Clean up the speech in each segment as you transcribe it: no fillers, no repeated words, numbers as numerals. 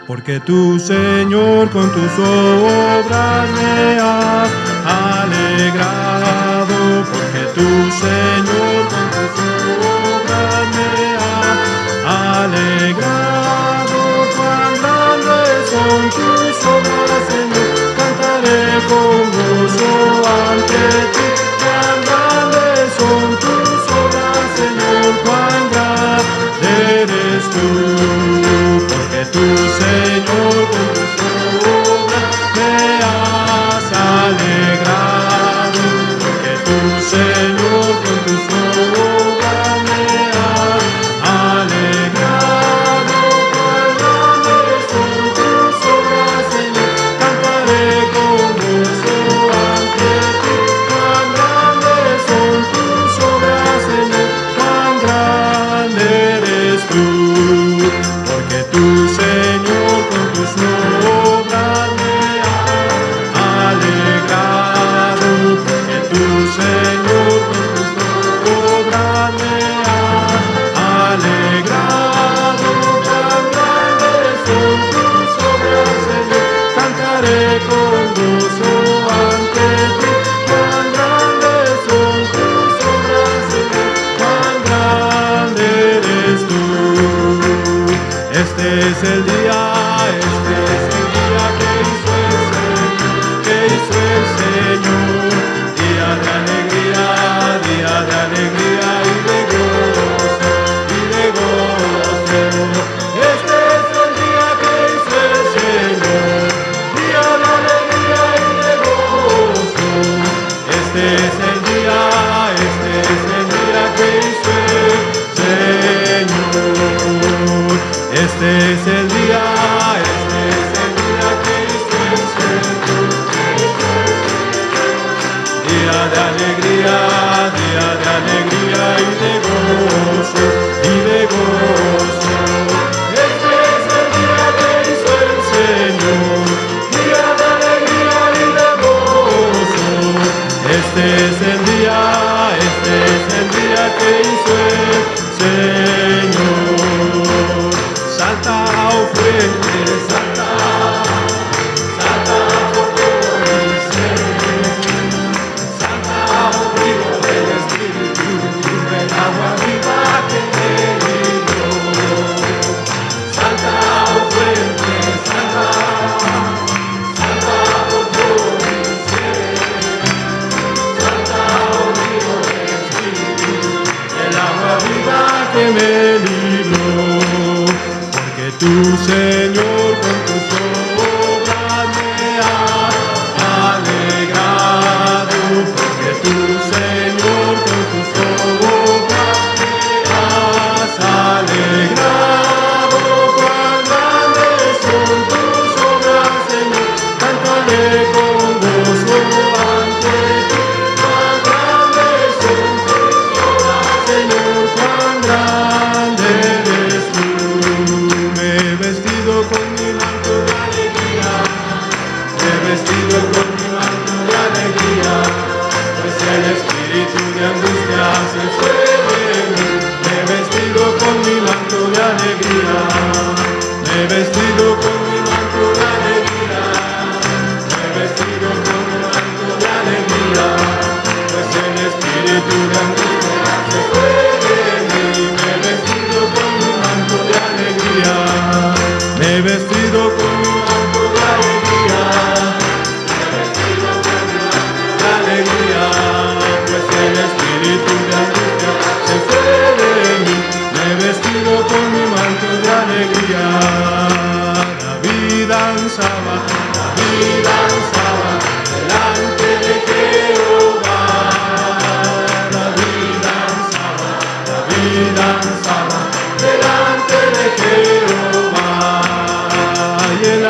Porque tú, Señor, con tus obras me has alegrado. Porque tú, Señor, con tus obras me has alegrado. Cuán grandes son tus obras, Señor, cantaré con gozo ante ti. Cuán grandes son tus obras, Señor, cuán grande eres tú. Porque tú, Señor, con tus obras me has alegrado. Porque tú, Señor, con tus obras me has alegrado. Cuán grandes son tus obras, Señor, cantaré con gozo ante ti. Cuán grandes son tus obras, Señor, cuán grande eres tú. Porque tú, Señor, con tus obras me has alegrado. Porque tú, Señor, con tus obras me has alegrado. Cuán grandes son tus obras, Señor, cantaré con gozo ante ti. Cuán grandes son tus obras, Señor, cuán grande eres tú. Este es el día que hizo el Señor, día de alegría y de gozo, Este es el día que hizo el Señor, día de alegría y de gozo. Este es el día que hizo el Señor. Este es el día que hizo el Señor. Día de alegría y de gozo, Este es el día que hizo el Señor. Día de alegría y de gozo. Este es el día que hizo el Señor. Salta, ofrende, salta por todo mi ser. Salta, abrigo del Espíritu, el agua viva que me libró. Salta, ofrende, salta por todo mi ser. Salta, abrigo del Espíritu, el agua viva que me libró. Porque tú, Señor, con tus obras me has alegrado. Porque tú, Señor, con tus obras me has alegrado. Cuán grandes son tus obras, Señor, cantaré con gozo ante ti. Cuán grandes son tus obras, Señor, cuán grande eres tú. Me he vestido con mi manto de alegría, me he vestido con mi manto de alegría, pues el espíritu de angustia se fue de mí. Me he vestido con mi manto de alegría, me he vestido con mi manto de alegría, me he vestido con mi manto de alegría, pues el espíritu de angustia se fue de mí. Me he vestido con mi manto de alegría, me he vestido con mi manto de alegría, me he vestido con mi manto de alegría, pues el espíritu de angustia se fue de mí. Me he vestido con mi manto de alegría. David danzaba delante de Jehová. David danzaba delante de Jehová. Y el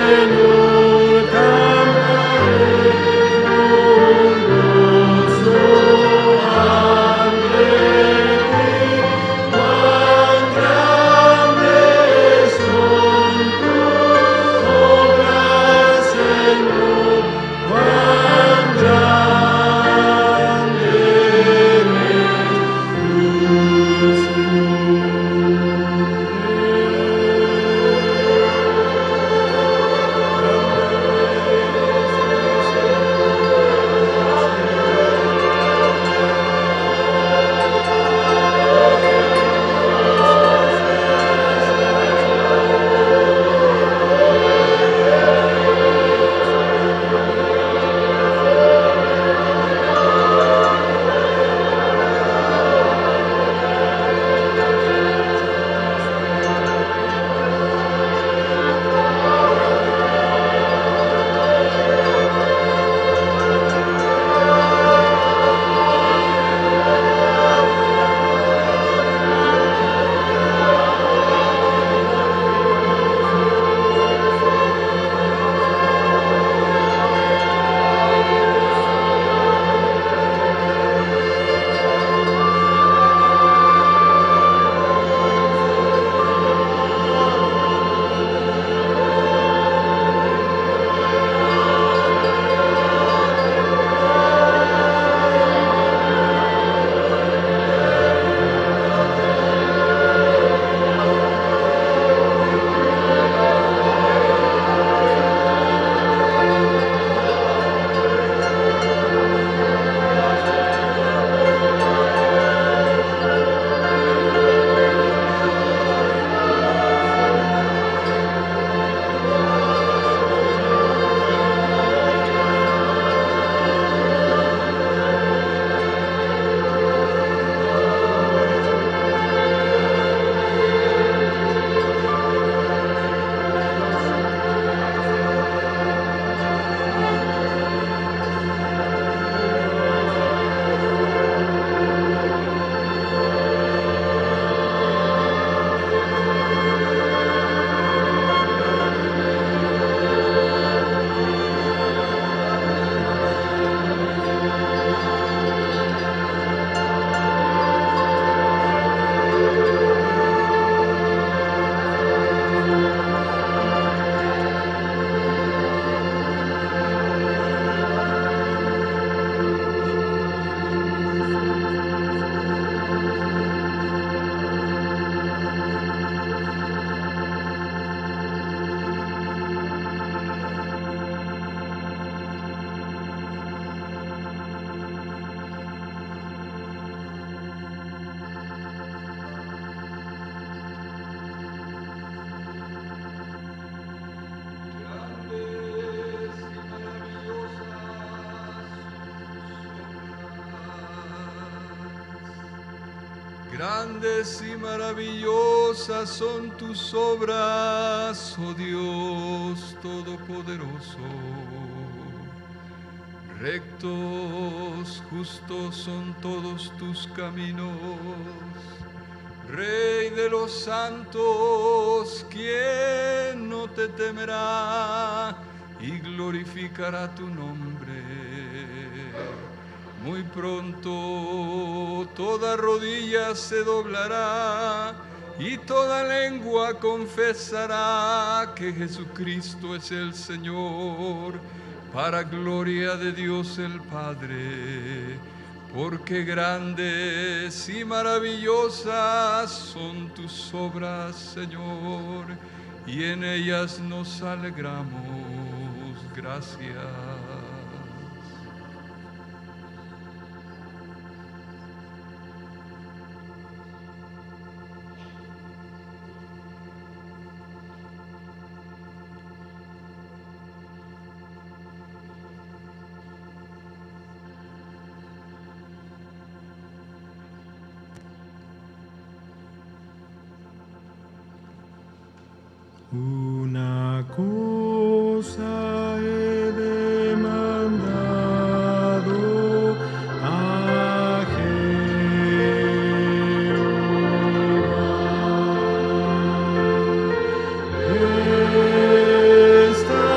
Señor, cantaré con gozo ante ti. Cuán grandes son tus obras, Señor, cuán grande eres tú, Grandes y maravillosas son tus obras, oh Dios Todopoderoso. Rectos, justos son todos tus caminos. Rey de los santos, ¿quién no te temerá y glorificará tu nombre? Muy pronto toda rodilla se doblará y toda lengua confesará que Jesucristo es el Señor, para gloria de Dios el Padre. Porque grandes y maravillosas son tus obras, Señor, y en ellas nos alegramos. Gracias. Una cosa he demandado a Jehová, esta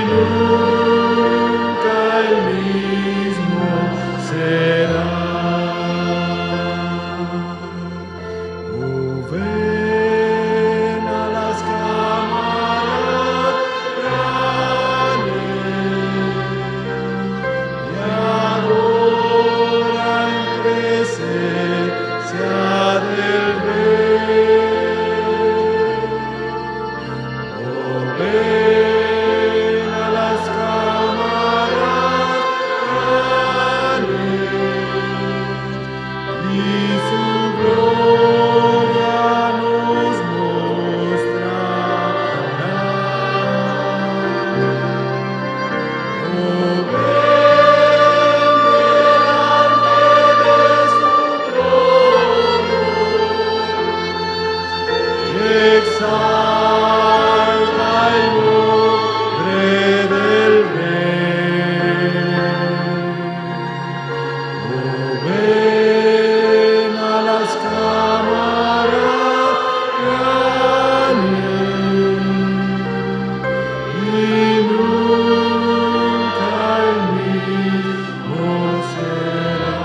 nunca el mismo será. Oh, ven a las cámaras y adora en presencia del Rey. Oh, ven a las cámaras y su gloria nos mostrará. Oh, ven delante de su trono, exalta el nombre del Rey. Oh, ven a las cámaras y nunca el mismo será.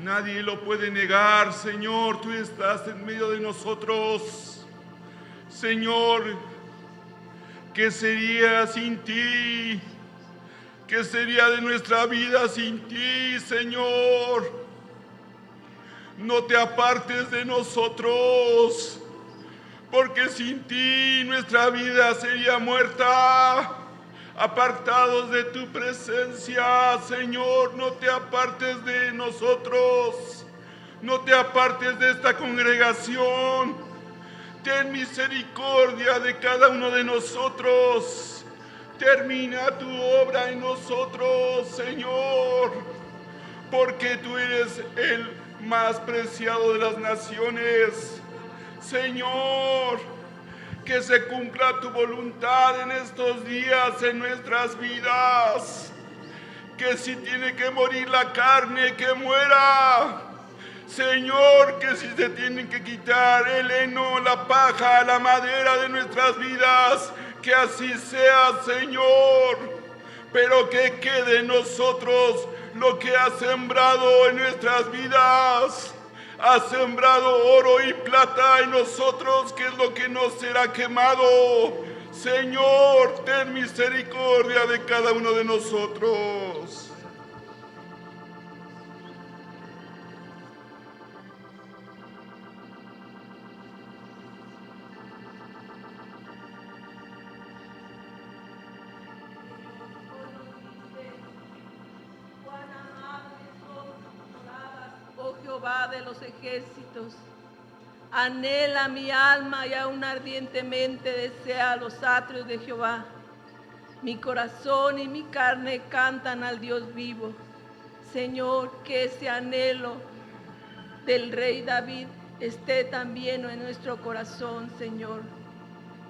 Nadie lo puede negar, Señor, tú estás en medio de nosotros. Señor, ¿qué sería sin ti? ¿Qué sería de nuestra vida sin ti, Señor? No te apartes de nosotros, porque sin ti nuestra vida sería muerta. Apartados de tu presencia, Señor, no te apartes de nosotros, no te apartes de esta congregación. Ten misericordia de cada uno de nosotros. Termina tu obra en nosotros, Señor, porque tú eres el más preciado de las naciones. Señor, que se cumpla tu voluntad en estos días en nuestras vidas. que si tiene que morir la carne, que muera. Señor, que si se tienen que quitar el heno, la paja, la madera de nuestras vidas, que así sea, Señor. Pero que quede en nosotros lo que has sembrado en nuestras vidas. Has sembrado oro y plata en nosotros, que es lo que no será quemado. Señor, ten misericordia de cada uno de nosotros. Jehová de los ejércitos, anhela mi alma y aún ardientemente desea los atrios de Jehová. Mi corazón y mi carne cantan al Dios vivo. Señor, que ese anhelo del rey David esté también en nuestro corazón, Señor.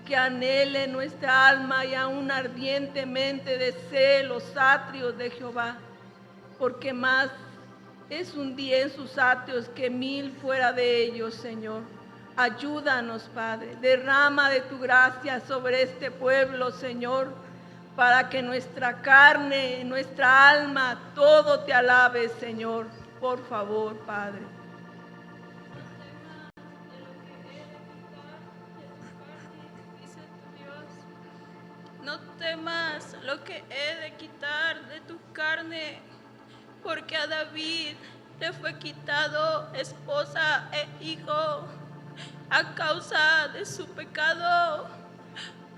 Que anhele nuestra alma y aún ardientemente desee los atrios de Jehová, porque más es un día en sus atrios que 1000 fuera de ellos, Señor. Ayúdanos, Padre. Derrama de tu gracia sobre este pueblo, Señor, para que nuestra carne, nuestra alma, todo te alabe, Señor. Por favor, Padre. No temas lo que he de quitar de tu carne, porque a David le fue quitado esposa e hijo a causa de su pecado,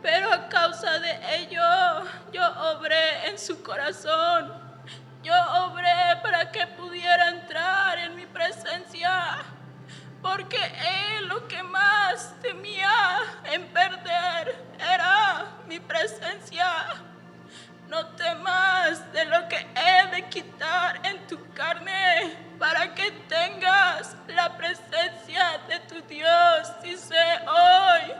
pero a causa de ello yo obré en su corazón. Yo obré para que pudiera entrar en mi presencia, porque él lo que más temía en perder era mi presencia. No temas de lo que he de quitar en tu carne, para que tengas la presencia de tu Dios. Dice hoy,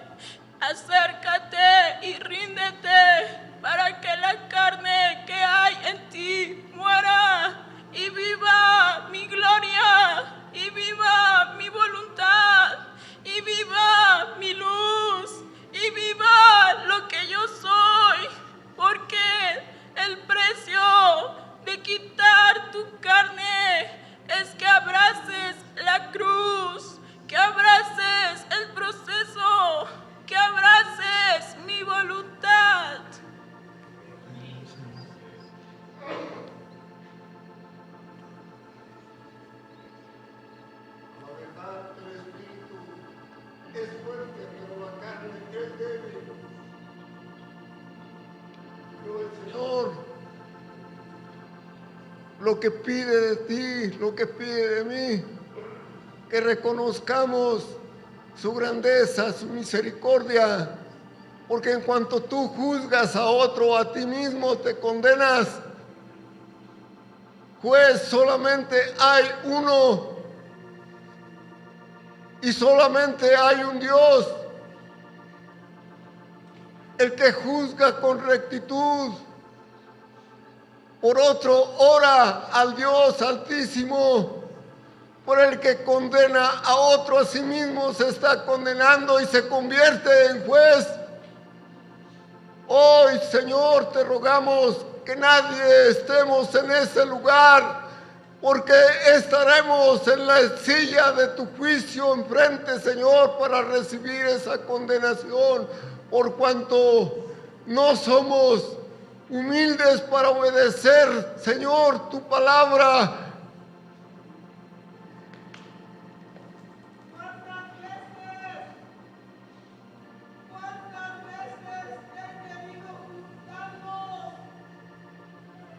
acércate y ríndete, para que la carne que hay en ti muera, y viva mi gloria, y viva mi voluntad, y viva mi luz, y viva lo que yo soy. Porque el precio de quitar tu carne es que abraces la cruz, que abraces el proceso, que abraces mi voluntad. La verdad, el espíritu es fuerte, pero la carne es débil. Pero el Señor lo que pide de ti, lo que pide de mí, que reconozcamos su grandeza, su misericordia, porque en cuanto tú juzgas a otro, a ti mismo te condenas. Juez solamente hay uno, y solamente hay un Dios, el que juzga con rectitud. Por otro, ora al Dios Altísimo. Por el que condena a otro, a sí mismo se está condenando y se convierte en juez. Hoy, Señor, te rogamos que nadie estemos en ese lugar, porque estaremos en la silla de tu juicio enfrente, Señor, para recibir esa condenación, por cuanto no somos humildes para obedecer, Señor, tu palabra. ¿Cuántas veces he querido juntarnos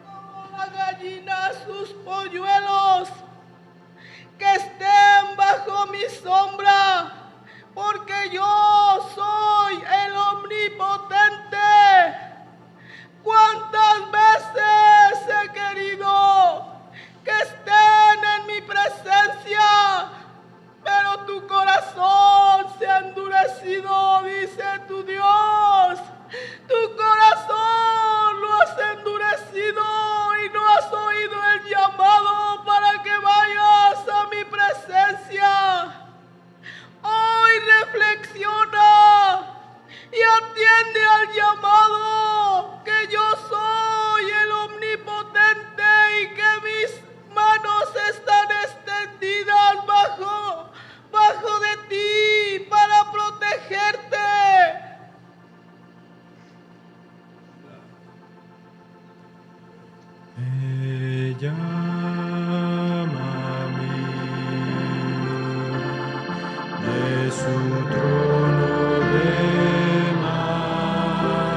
como la gallina sus polluelos, que estén bajo mi sombra, porque yo soy el omnipotente? ¿Cuántas veces he querido que estén en mi presencia, pero tu corazón se ha endurecido, dice tu Dios? Tu corazón lo has endurecido y no has atiende al llamado, que yo soy el omnipotente y que mis manos están extendidas bajo de ti para protegerte. Me llama a mí de su trono de majestad.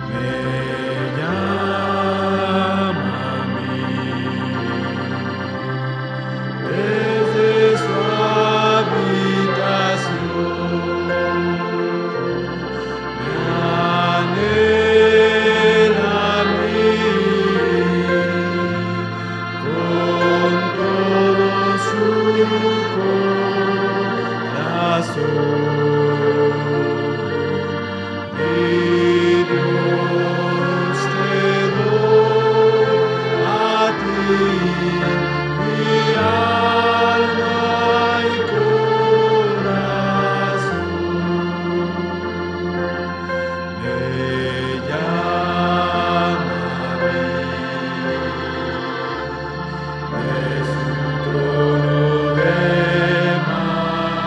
Me llama a mí desde su habitación. Me anhela a mí con todo su corazón. Mi Dios, te doy a ti mi alma y corazón. Me llama a mí de su trono de majestad.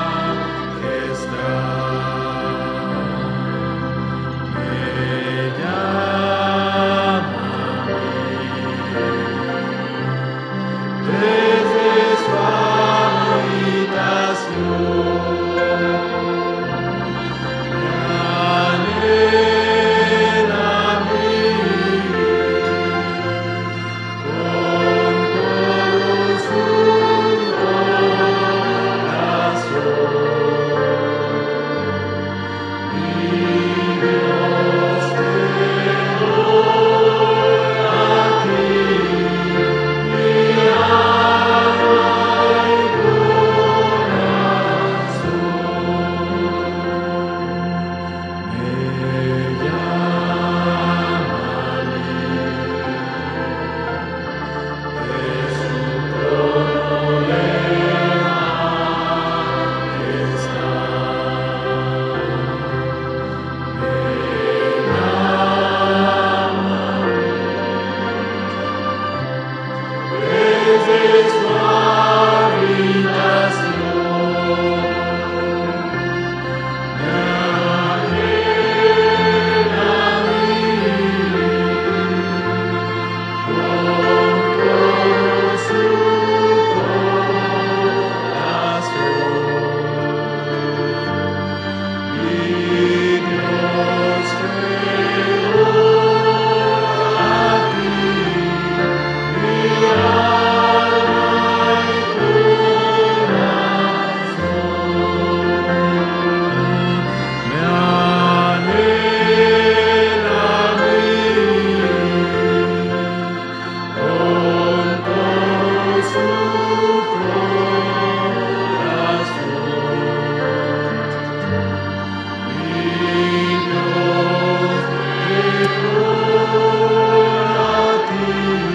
Me llama a mí desde su habitación. Me anhela a mí con todo su corazón. Mi Dios, te doy a ti mi alma y corazón. Me llama a mí de su trono de majestad. Me llama desde su habitación. Me anhela a mí con todo su corazón. Mi Dios, te doy a ti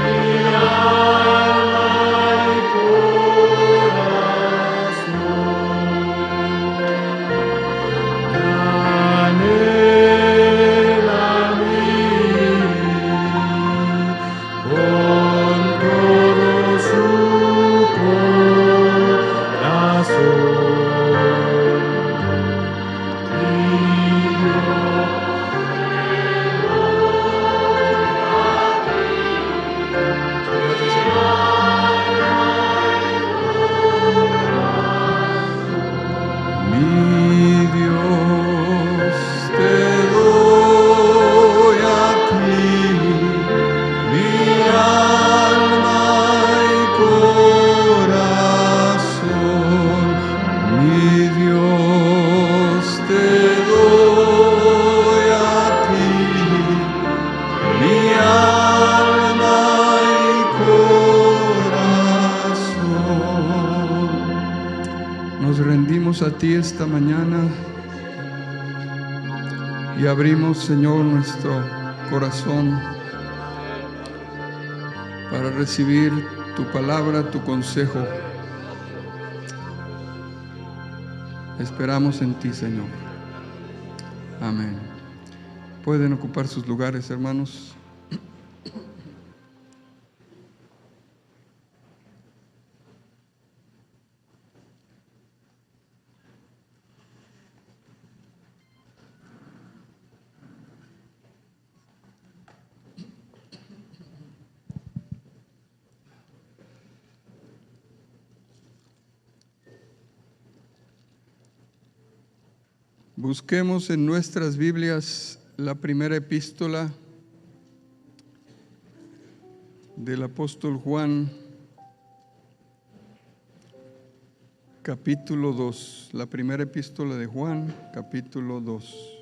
mi alma y corazón. Me anhela a mí con todo su corazón. Mi Dios, te doy a ti mi alma y corazón. Me anhela a mí con todo su corazón. Mi Dios, te doy a ti mi alma y corazón. Mi Dios, te doy a ti mi alma y corazón. Nos rendimos a ti esta mañana y abrimos, Señor, nuestro corazón para recibir tu palabra, tu consejo. Esperamos en ti, Señor. Amén. Pueden ocupar sus lugares, hermanos. Busquemos en nuestras Biblias la primera epístola del apóstol Juan, capítulo 2. La primera epístola de Juan, capítulo 2.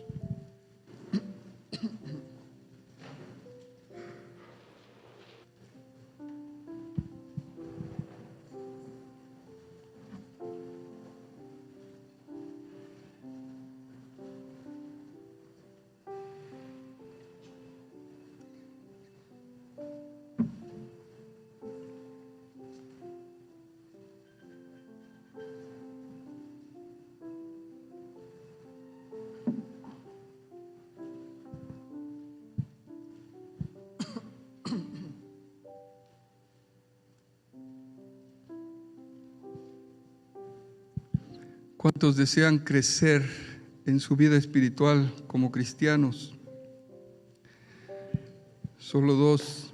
¿Cuántos desean crecer en su vida espiritual como cristianos? Solo dos.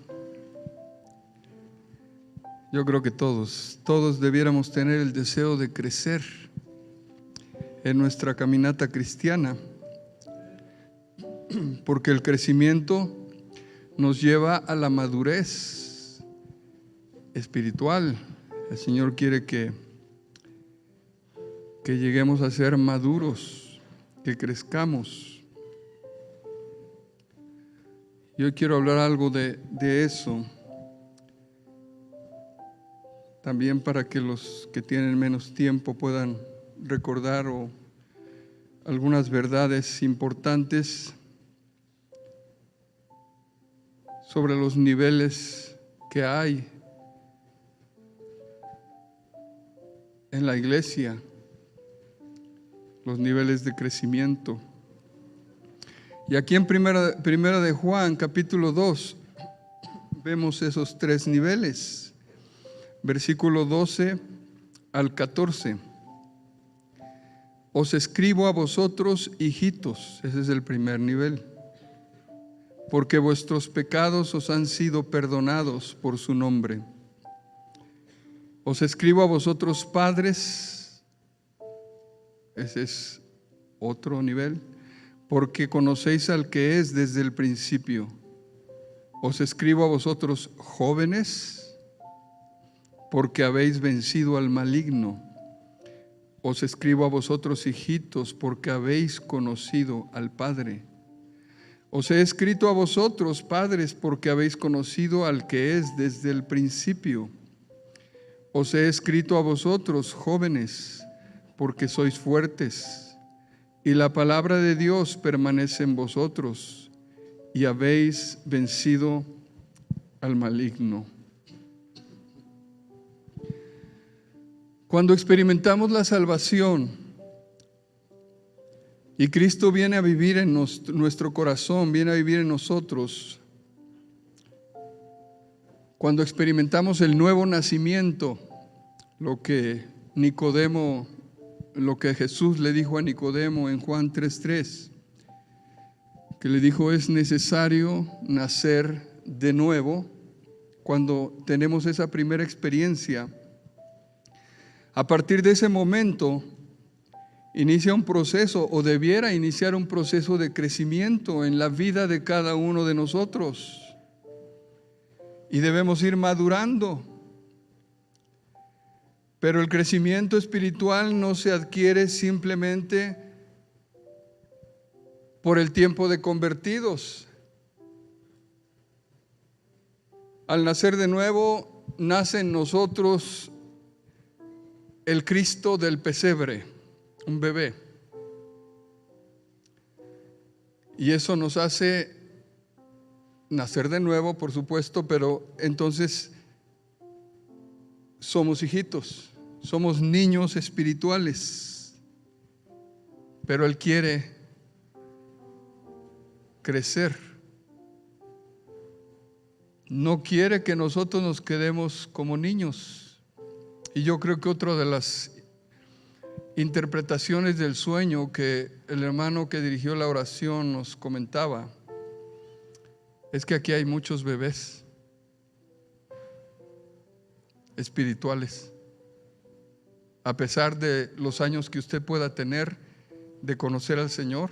Yo creo que todos debiéramos tener el deseo de crecer en nuestra caminata cristiana, porque el crecimiento nos lleva a la madurez espiritual. El Señor quiere que lleguemos a ser maduros, que crezcamos. Yo quiero hablar algo de eso, también para que los que tienen menos tiempo puedan recordar algunas verdades importantes sobre los niveles que hay en la iglesia, los niveles de crecimiento. Y aquí en primera de Juan, capítulo 2, vemos esos tres niveles. Versículo 12 al 14. Os escribo a vosotros, hijitos, ese es el primer nivel, porque vuestros pecados os han sido perdonados por su nombre. Os escribo a vosotros, padres, ese es otro nivel, porque conocéis al que es desde el principio. Os escribo a vosotros, jóvenes, porque habéis vencido al maligno. Os escribo a vosotros, hijitos, porque habéis conocido al Padre. Os he escrito a vosotros, padres, porque habéis conocido al que es desde el principio. Os he escrito a vosotros, jóvenes, porque sois fuertes, y la palabra de Dios permanece en vosotros, y habéis vencido al maligno. Cuando experimentamos la salvación y Cristo viene a vivir en nuestro corazón, viene a vivir en nosotros, cuando experimentamos el nuevo nacimiento, lo que Jesús le dijo a Nicodemo en Juan 3:3, que le dijo: es necesario nacer de nuevo. Cuando tenemos esa primera experiencia, a partir de ese momento inicia un proceso, o debiera iniciar un proceso de crecimiento en la vida de cada uno de nosotros, y debemos ir madurando. Pero el crecimiento espiritual no se adquiere simplemente por el tiempo de convertidos. Al nacer de nuevo, nace en nosotros el Cristo del pesebre, un bebé. Y eso nos hace nacer de nuevo, por supuesto, pero entonces somos hijitos, somos niños espirituales. pero Él quiere crecer. No quiere que nosotros nos quedemos como niños. Y yo creo que otra de las interpretaciones del sueño que el hermano que dirigió la oración nos comentaba es que aquí hay muchos bebés espirituales. A pesar de los años que usted pueda tener de conocer al Señor,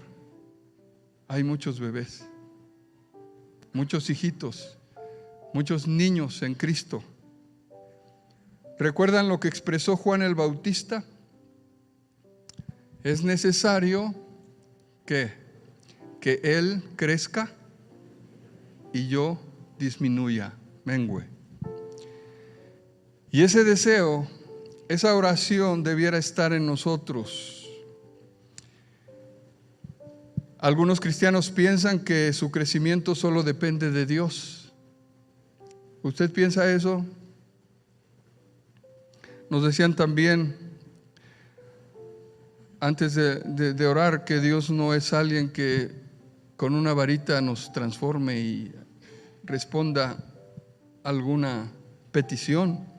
hay muchos bebés, muchos hijitos, muchos niños en Cristo. ¿Recuerdan lo que expresó Juan el Bautista? Es necesario que Él crezca y yo disminuya, mengüe. Y ese deseo, esa oración debiera estar en nosotros. Algunos cristianos piensan que su crecimiento solo depende de Dios. ¿Usted piensa eso? Nos decían también antes de orar que Dios no es alguien que con una varita nos transforme y responda alguna petición.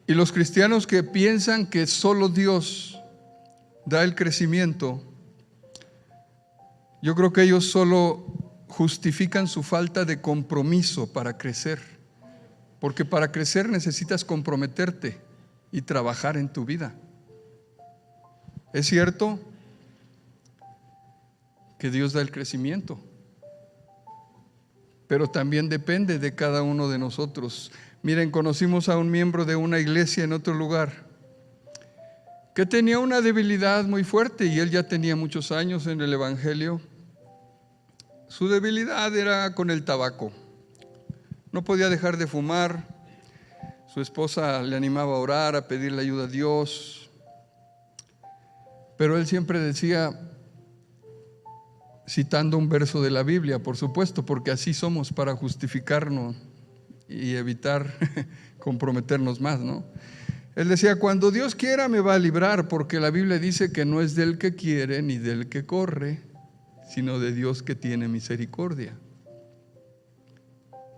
Y los cristianos que piensan que solo Dios da el crecimiento, yo creo que ellos solo justifican su falta de compromiso para crecer. Porque para crecer necesitas comprometerte y trabajar en tu vida. Es cierto que Dios da el crecimiento, pero también depende de cada uno de nosotros. Miren, conocimos a un miembro de una iglesia en otro lugar que tenía una debilidad muy fuerte y él ya tenía muchos años en el evangelio. Su debilidad era con el tabaco. No podía dejar de fumar. Su esposa le animaba a orar, a pedirle ayuda a Dios. Pero él siempre decía, citando un verso de la Biblia, por supuesto, porque así somos para justificarnos y evitar comprometernos más, ¿no? Él decía, cuando Dios quiera me va a librar, porque la Biblia dice que no es del que quiere ni del que corre, sino de Dios que tiene misericordia.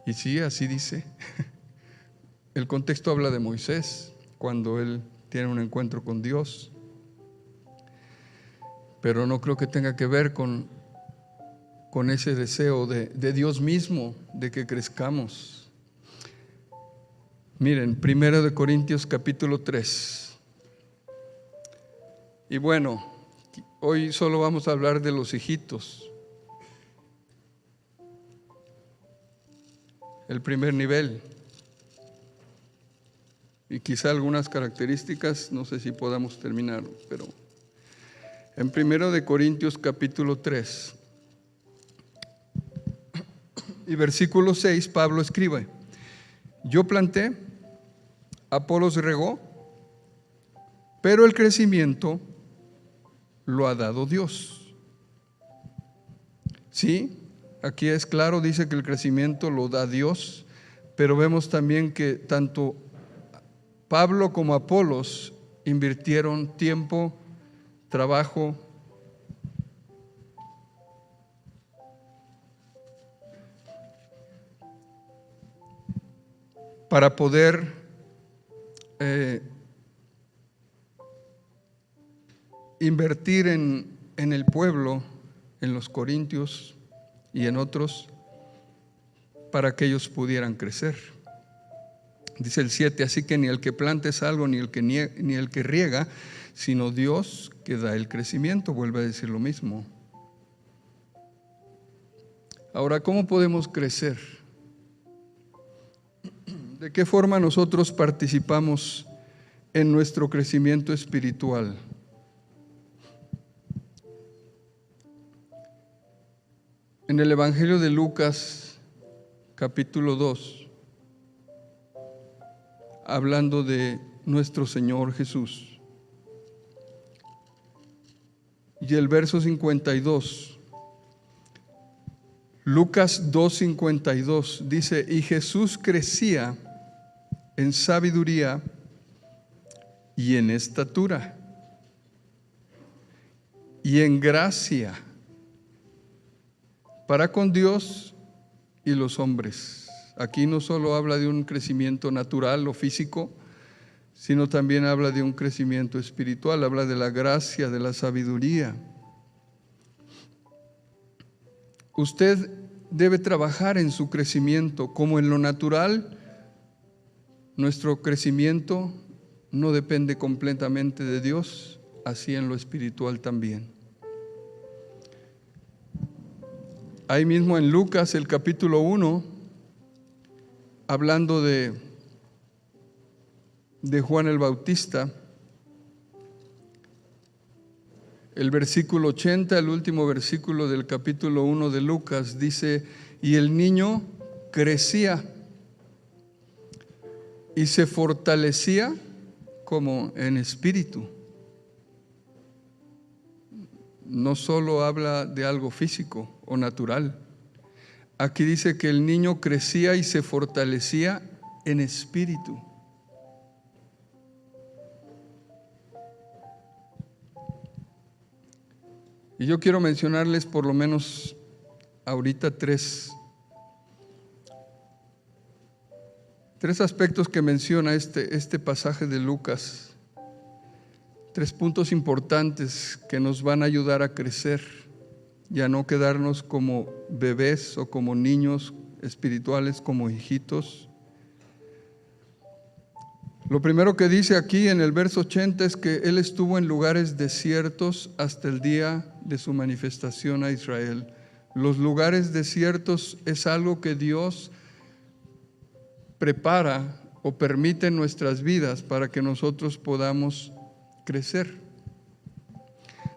Y sí, así dice. El contexto habla de Moisés, cuando él tiene un encuentro con Dios. Pero no creo que tenga que ver con ese deseo de Dios mismo, de que crezcamos. Miren, 1 Corintios capítulo 3. Y bueno, hoy solo vamos a hablar de los hijitos. El primer nivel. Y quizá algunas características, no sé si podamos terminar, pero en 1 Corintios capítulo 3 y versículo 6, Pablo escribe: yo planté, Apolos regó, pero el crecimiento lo ha dado Dios. Sí, aquí es claro, dice que el crecimiento lo da Dios, pero vemos también que tanto Pablo como Apolos invirtieron tiempo, trabajo, para poder invertir en el pueblo, en los corintios y en otros, para que ellos pudieran crecer. Dice el 7, así que ni el que planta es algo, ni el que riega, sino Dios que da el crecimiento. Vuelve a decir lo mismo. Ahora, ¿cómo podemos crecer? ¿De qué forma nosotros participamos en nuestro crecimiento espiritual? En el Evangelio de Lucas, capítulo 2, hablando de nuestro Señor Jesús, y el verso 52, Lucas 2:52 dice: y Jesús crecía en sabiduría y en estatura y en gracia para con Dios y los hombres. Aquí no solo habla de un crecimiento natural o físico, sino también habla de un crecimiento espiritual, habla de la gracia, de la sabiduría. Usted debe trabajar en su crecimiento, como en lo natural. Nuestro crecimiento no depende completamente de Dios, así en lo espiritual también. Ahí mismo en Lucas, el capítulo 1, hablando de Juan el Bautista, el versículo 80, el último versículo del capítulo 1 de Lucas, dice: y el niño crecía y se fortalecía como en espíritu. No solo habla de algo físico o natural. Aquí dice que el niño crecía y se fortalecía en espíritu. Y yo quiero mencionarles por lo menos ahorita tres aspectos que menciona este pasaje de Lucas. 3 puntos importantes que nos van a ayudar a crecer y a no quedarnos como bebés o como niños espirituales, como hijitos. Lo primero que dice aquí en el verso 80 es que Él estuvo en lugares desiertos hasta el día de su manifestación a Israel. Los lugares desiertos es algo que Dios prepara o permite en nuestras vidas para que nosotros podamos crecer.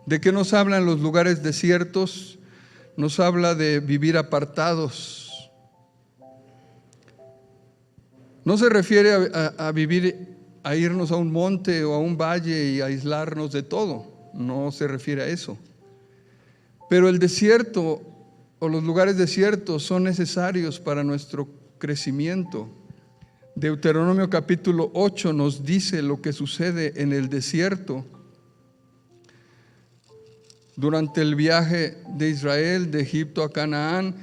¿De qué nos hablan los lugares desiertos? Nos habla de vivir apartados. No se refiere a vivir, a irnos a un monte o a un valle y aislarnos de todo. No se refiere a eso. Pero el desierto o los lugares desiertos son necesarios para nuestro crecimiento. Deuteronomio capítulo 8 nos dice lo que sucede en el desierto. Durante el viaje de Israel de Egipto a Canaán,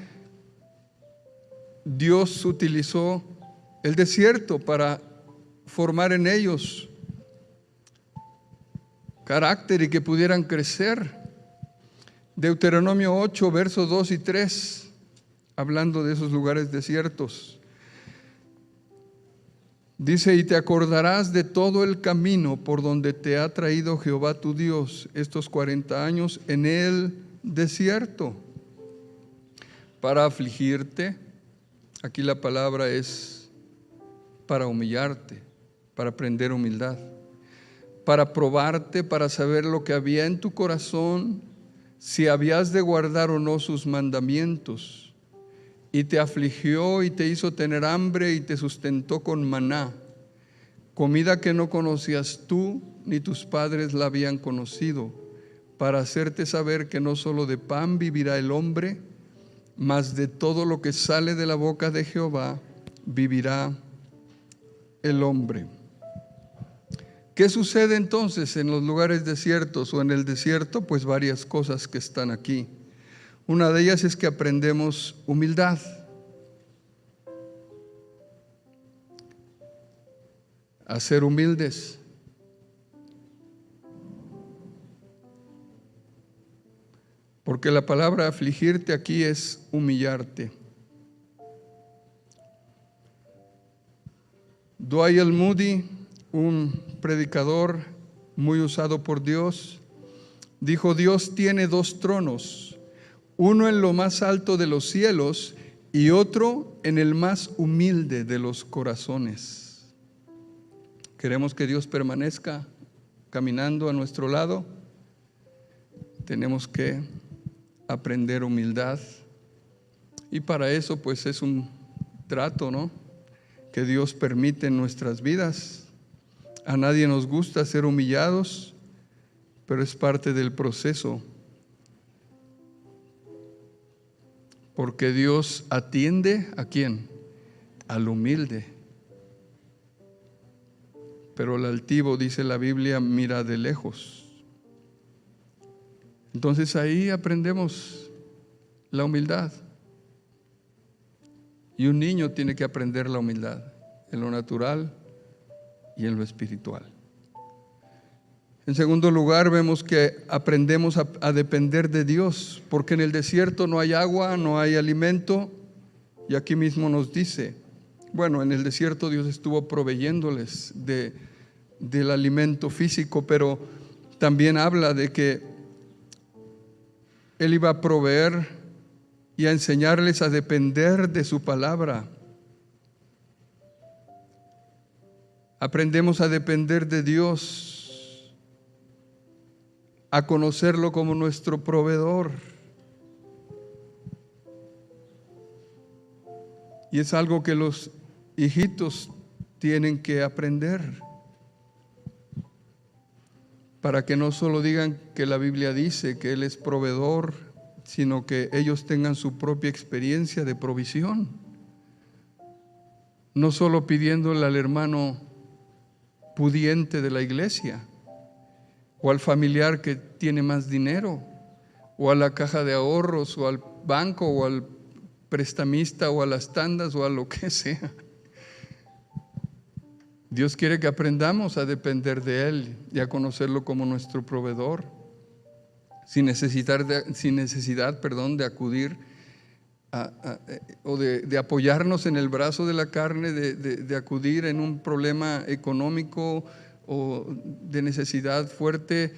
Dios utilizó el desierto para formar en ellos carácter y que pudieran crecer. Deuteronomio 8, versos 2 y 3, hablando de esos lugares desiertos. Dice: y te acordarás de todo el camino por donde te ha traído Jehová tu Dios estos 40 años en el desierto, para afligirte. Aquí la palabra es para humillarte, para aprender humildad, para probarte, para saber lo que había en tu corazón, si habías de guardar o no sus mandamientos. Y te afligió y te hizo tener hambre y te sustentó con maná, comida que no conocías tú ni tus padres la habían conocido, para hacerte saber que no solo de pan vivirá el hombre, mas de todo lo que sale de la boca de Jehová vivirá el hombre. ¿Qué sucede entonces en los lugares desiertos o en el desierto? Pues varias cosas que están aquí. Una de ellas es que aprendemos humildad. A ser humildes. Porque la palabra afligirte aquí es humillarte. Dwight Moody, un predicador muy usado por Dios, dijo: Dios tiene 2 tronos, uno en lo más alto de los cielos y otro en el más humilde de los corazones. ¿Queremos que Dios permanezca caminando a nuestro lado? Tenemos que aprender humildad, y para eso pues es un trato, ¿no?, que Dios permite en nuestras vidas. A nadie nos gusta ser humillados, pero es parte del proceso, porque Dios atiende ¿a quién? Al humilde. pero el altivo, dice la Biblia, mira de lejos. Entonces ahí aprendemos la humildad. Y un niño tiene que aprender la humildad en lo natural y en lo espiritual. En segundo lugar, vemos que aprendemos a depender de Dios, porque en el desierto no hay agua, no hay alimento, y aquí mismo nos dice, bueno, en el desierto Dios estuvo proveyéndoles del alimento físico, pero también habla de que Él iba a proveer y a enseñarles a depender de su palabra. Aprendemos a depender de Dios, a conocerlo como nuestro proveedor. Y es algo que los hijitos tienen que aprender, para que no solo digan que la Biblia dice que Él es proveedor, sino que ellos tengan su propia experiencia de provisión. No solo pidiéndole al hermano pudiente de la iglesia, o al familiar que tiene más dinero, o a la caja de ahorros, o al banco, o al prestamista, o a las tandas, o a lo que sea. Dios quiere que aprendamos a depender de Él y a conocerlo como nuestro proveedor, sin necesidad de acudir o de apoyarnos en el brazo de la carne, de acudir en un problema económico o de necesidad fuerte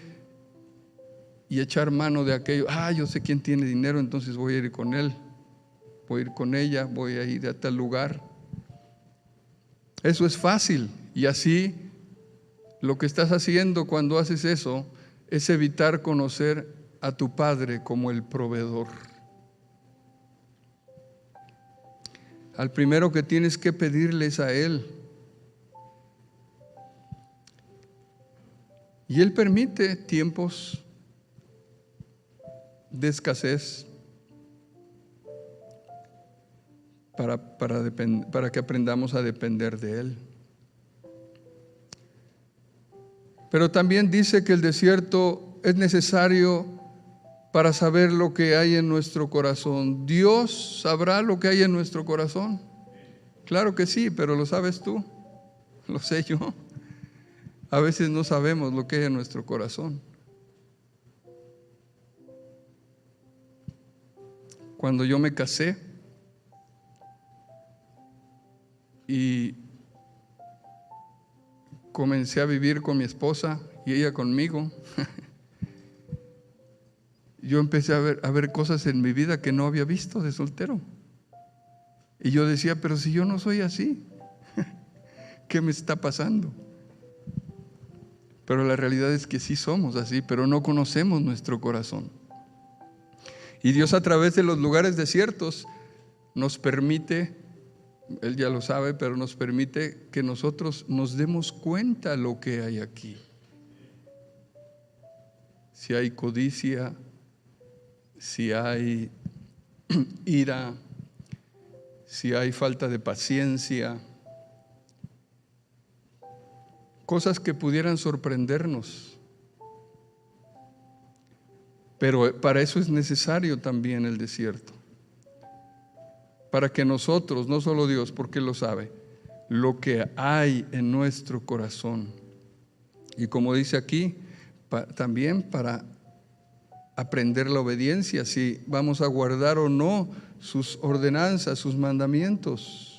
y echar mano de aquello. Yo sé quién tiene dinero, entonces voy a ir con él, voy a ir con ella, voy a ir a tal lugar. Eso es fácil, y así lo que estás haciendo cuando haces eso es evitar conocer a tu Padre como el proveedor. Al primero que tienes que pedirle es a Él. Y Él permite tiempos de escasez para que aprendamos a depender de Él. Pero también dice que el desierto es necesario para saber lo que hay en nuestro corazón. Dios sabrá lo que hay en nuestro corazón. Claro que sí, pero ¿lo sabes tú? Lo sé yo. A veces no sabemos lo que hay en nuestro corazón. Cuando yo me casé y comencé a vivir con mi esposa y ella conmigo, yo empecé a ver cosas en mi vida que no había visto de soltero. Y yo decía, pero si yo no soy así, ¿qué me está pasando? Pero la realidad es que sí somos así, pero no conocemos nuestro corazón. Y Dios, a través de los lugares desiertos, nos permite, Él ya lo sabe, pero nos permite que nosotros nos demos cuenta de lo que hay aquí. Si hay codicia, si hay ira, si hay falta de paciencia, cosas que pudieran sorprendernos. Pero para eso es necesario también el desierto, para que nosotros, no solo Dios, porque Él lo sabe, lo que hay en nuestro corazón, y como dice aquí, también para aprender la obediencia, si vamos a guardar o no sus ordenanzas, sus mandamientos.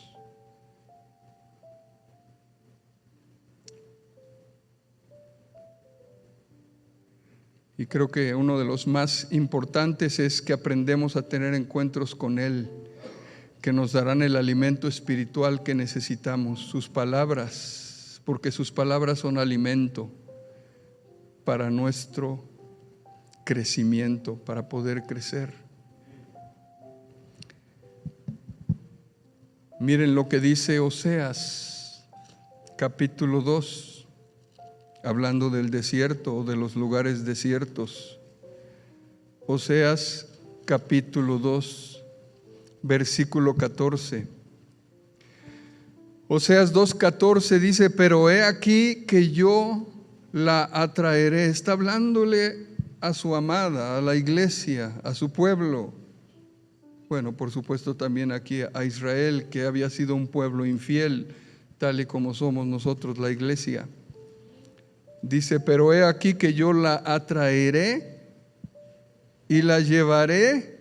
Y creo que uno de los más importantes es que aprendemos a tener encuentros con Él, que nos darán el alimento espiritual que necesitamos, sus palabras, porque sus palabras son alimento para nuestro crecimiento, para poder crecer. Miren lo que dice Oseas, capítulo 2, hablando del desierto o de los lugares desiertos. Oseas, capítulo 2, versículo 14. Oseas 2:14 dice, pero he aquí que yo la atraeré. Está hablándole a su amada, a la iglesia, a su pueblo. Bueno, por supuesto también aquí a Israel, que había sido un pueblo infiel, tal y como somos nosotros, la iglesia. Dice, pero he aquí que yo la atraeré y la llevaré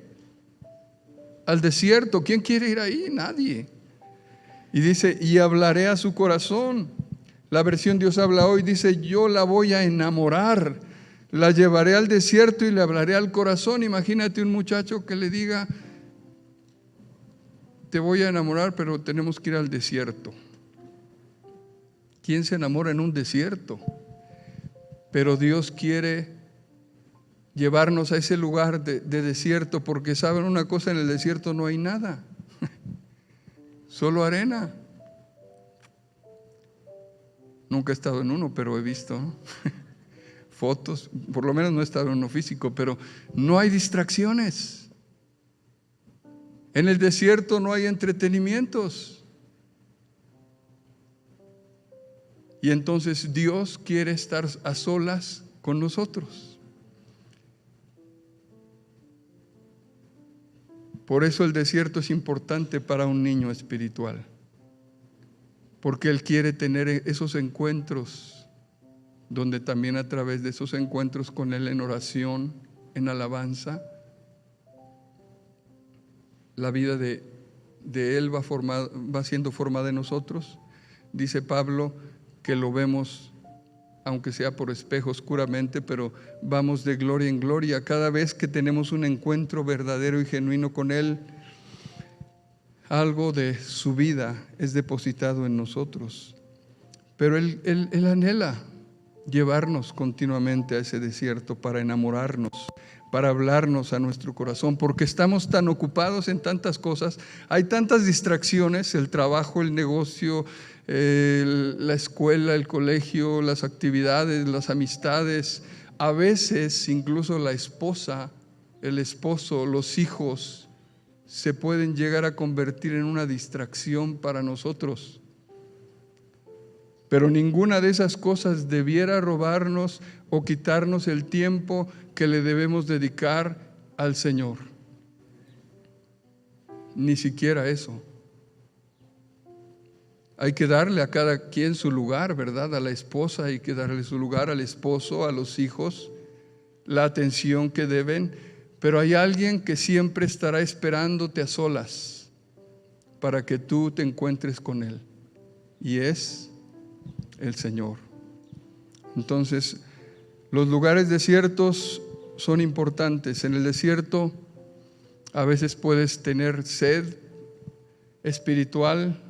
al desierto. ¿Quién quiere ir ahí? Nadie. Y dice, y hablaré a su corazón. La versión Dios habla hoy dice, yo la voy a enamorar, la llevaré al desierto y le hablaré al corazón. Imagínate un muchacho que le diga, te voy a enamorar, pero tenemos que ir al desierto. ¿Quién se enamora en un desierto? Pero Dios quiere llevarnos a ese lugar de desierto, porque saben una cosa, en el desierto no hay nada, solo arena. Nunca he estado en uno, pero he visto, ¿no? Fotos, por lo menos no he estado en uno físico, pero no hay distracciones. En el desierto no hay entretenimientos. Y entonces Dios quiere estar a solas con nosotros. Por eso el desierto es importante para un niño espiritual, porque él quiere tener esos encuentros, donde también a través de esos encuentros con Él en oración, en alabanza, la vida de Él va siendo formada en nosotros. Dice Pablo que lo vemos, aunque sea por espejo oscuramente, pero vamos de gloria en gloria. Cada vez que tenemos un encuentro verdadero y genuino con Él, algo de su vida es depositado en nosotros. Pero Él anhela llevarnos continuamente a ese desierto para enamorarnos, para hablarnos a nuestro corazón, porque estamos tan ocupados en tantas cosas, hay tantas distracciones, el trabajo, el negocio, la escuela, el colegio, las actividades, las amistades, a veces incluso la esposa, el esposo, los hijos, se pueden llegar a convertir en una distracción para nosotros. Pero ninguna de esas cosas debiera robarnos o quitarnos el tiempo que le debemos dedicar al Señor. Ni siquiera eso. Hay que darle a cada quien su lugar, ¿verdad? A la esposa hay que darle su lugar, al esposo, a los hijos, la atención que deben. Pero hay alguien que siempre estará esperándote a solas para que tú te encuentres con Él. Y es el Señor. Entonces, los lugares desiertos son importantes. En el desierto a veces puedes tener sed espiritual,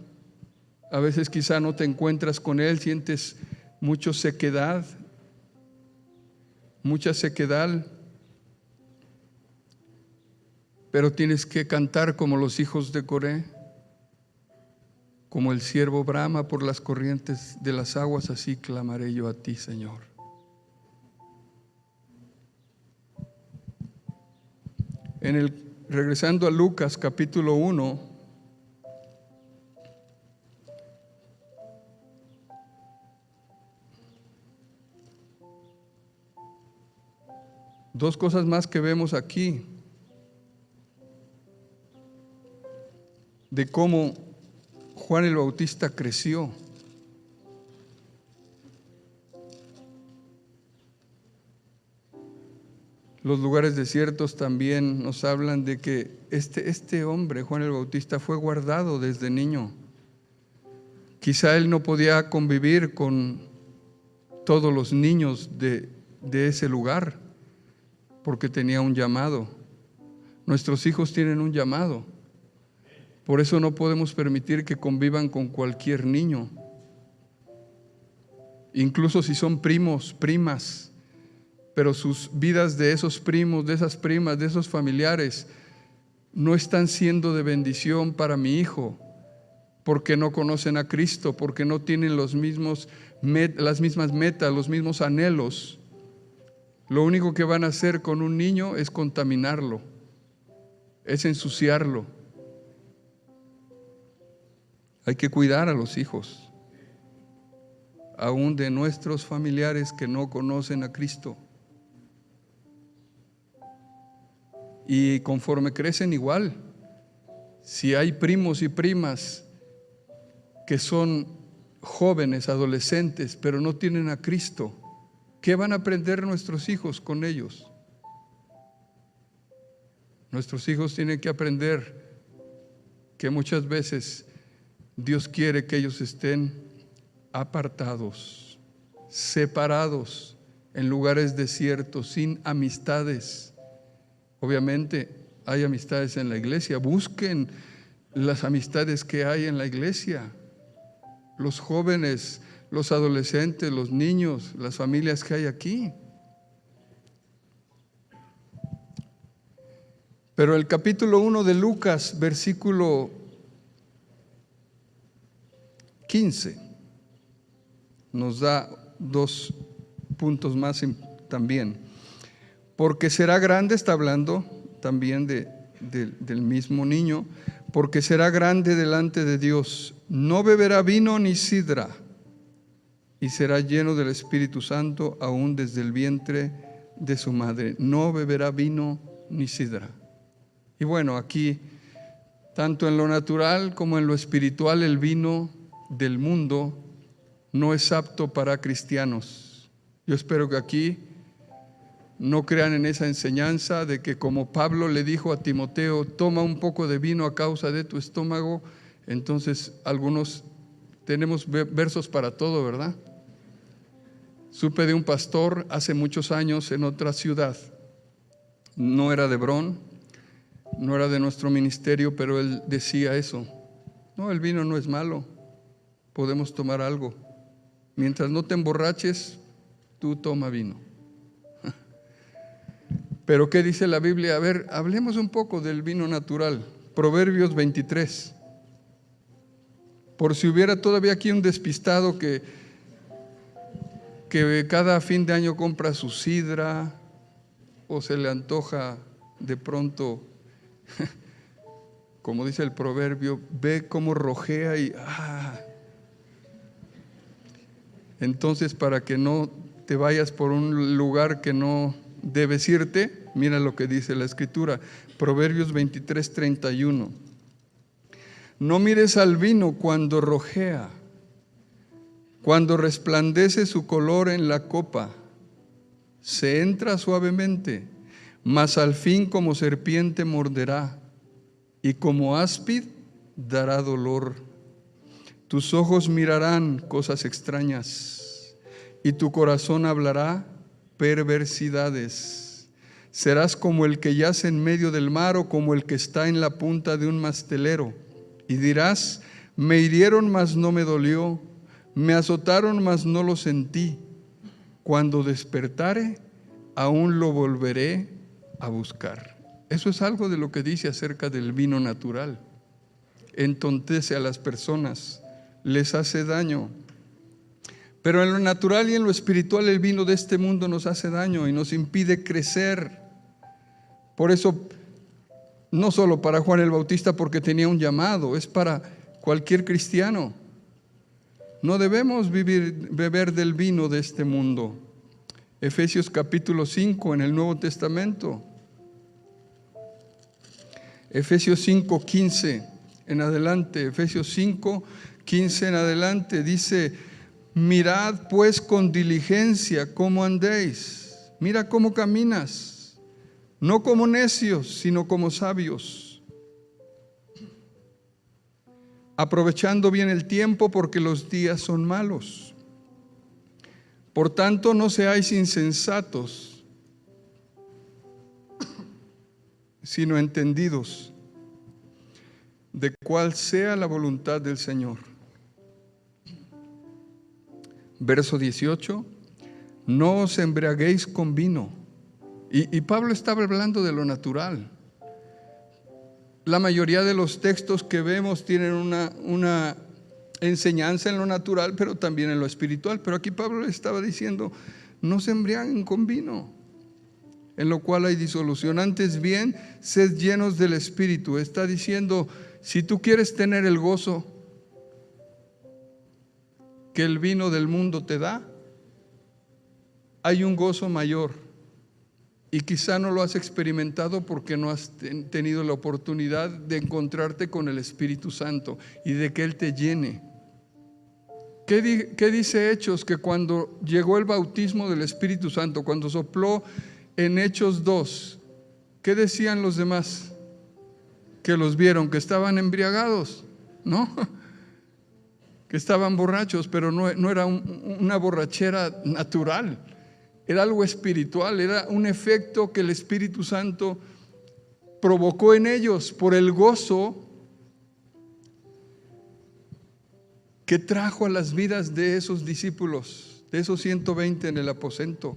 a veces quizá no te encuentras con Él, sientes mucha sequedad, pero tienes que cantar como los hijos de Coré. Como el ciervo brama por las corrientes de las aguas, así clamaré yo a ti, Señor. Regresando a Lucas capítulo 1, dos cosas más que vemos aquí, de cómo Juan el Bautista creció. Los lugares desiertos también nos hablan de que este hombre, Juan el Bautista, fue guardado desde niño. Quizá él no podía convivir con todos los niños de ese lugar, porque tenía un llamado. Nuestros hijos tienen un llamado. Por eso no podemos permitir que convivan con cualquier niño, incluso si son primos, primas, pero sus vidas de esos primos, de esas primas, de esos familiares no están siendo de bendición para mi hijo, porque no conocen a Cristo, porque no tienen las mismas metas, los mismos anhelos. Lo único que van a hacer con un niño es contaminarlo, es ensuciarlo. Hay que cuidar a los hijos, aún de nuestros familiares que no conocen a Cristo. Y conforme crecen igual, si hay primos y primas que son jóvenes, adolescentes, pero no tienen a Cristo, ¿qué van a aprender nuestros hijos con ellos? Nuestros hijos tienen que aprender que muchas veces Dios quiere que ellos estén apartados, separados, en lugares desiertos, sin amistades. Obviamente hay amistades en la iglesia, busquen las amistades que hay en la iglesia. Los jóvenes, los adolescentes, los niños, las familias que hay aquí. Pero el capítulo 1 de Lucas, versículo 15, nos da 2 puntos más también. Porque será grande, está hablando también del mismo niño, porque será grande delante de Dios, no beberá vino ni sidra, y será lleno del Espíritu Santo aún desde el vientre de su madre. No beberá vino ni sidra. Y bueno, aquí, tanto en lo natural como en lo espiritual, el vino del mundo no es apto para cristianos. Yo espero que aquí no crean en esa enseñanza de que, como Pablo le dijo a Timoteo, toma un poco de vino a causa de tu estómago. Entonces algunos tenemos versos para todo, ¿verdad? Supe de un pastor hace muchos años en otra ciudad, no era de Hebrón, no era de nuestro ministerio, pero él decía eso: no, el vino no es malo, podemos tomar algo, mientras no te emborraches, tú toma vino. Pero ¿qué dice la Biblia? A ver, hablemos un poco del vino natural. Proverbios 23. Por si hubiera todavía aquí un despistado que cada fin de año compra su sidra, o se le antoja de pronto, como dice el proverbio, ve cómo rojea y Entonces, para que no te vayas por un lugar que no debes irte, mira lo que dice la Escritura, Proverbios 23, 31. No mires al vino cuando rojea, cuando resplandece su color en la copa, se entra suavemente, mas al fin como serpiente morderá, y como áspid dará dolor. Tus ojos mirarán cosas extrañas, y tu corazón hablará perversidades. Serás como el que yace en medio del mar, o como el que está en la punta de un mastelero, y dirás: me hirieron, mas no me dolió, me azotaron, mas no lo sentí. Cuando despertare, aún lo volveré a buscar. Eso es algo de lo que dice acerca del vino natural. Entontece a las personas, les hace daño. Pero en lo natural y en lo espiritual, el vino de este mundo nos hace daño y nos impide crecer. Por eso, no solo para Juan el Bautista, porque tenía un llamado, es para cualquier cristiano. No debemos beber del vino de este mundo. Efesios capítulo 5 en el Nuevo Testamento. Efesios 5, 15 en adelante. Efesios 5, 15 en adelante dice: mirad pues con diligencia cómo andéis. Mira cómo caminas, no como necios, sino como sabios, aprovechando bien el tiempo, porque los días son malos. Por tanto, no seáis insensatos, sino entendidos de cuál sea la voluntad del Señor. Verso 18: no os embriaguéis con vino. Y Pablo estaba hablando de lo natural. La mayoría de los textos que vemos tienen una enseñanza en lo natural, pero también en lo espiritual. Pero aquí Pablo le estaba diciendo: no se embriaguen con vino, en lo cual hay disolución. Antes bien, sed llenos del Espíritu. Está diciendo: si tú quieres tener el gozo, que el vino del mundo te da, hay un gozo mayor. Y quizá no lo has experimentado porque no has tenido la oportunidad de encontrarte con el Espíritu Santo y de que Él te llene. ¿Qué dice Hechos? Que cuando llegó el bautismo del Espíritu Santo, cuando sopló en Hechos 2, ¿qué decían los demás? Que los vieron, que estaban embriagados, ¿no? Que estaban borrachos, pero no era una borrachera natural. Era algo espiritual, era un efecto que el Espíritu Santo provocó en ellos por el gozo que trajo a las vidas de esos discípulos, de esos 120 en el aposento.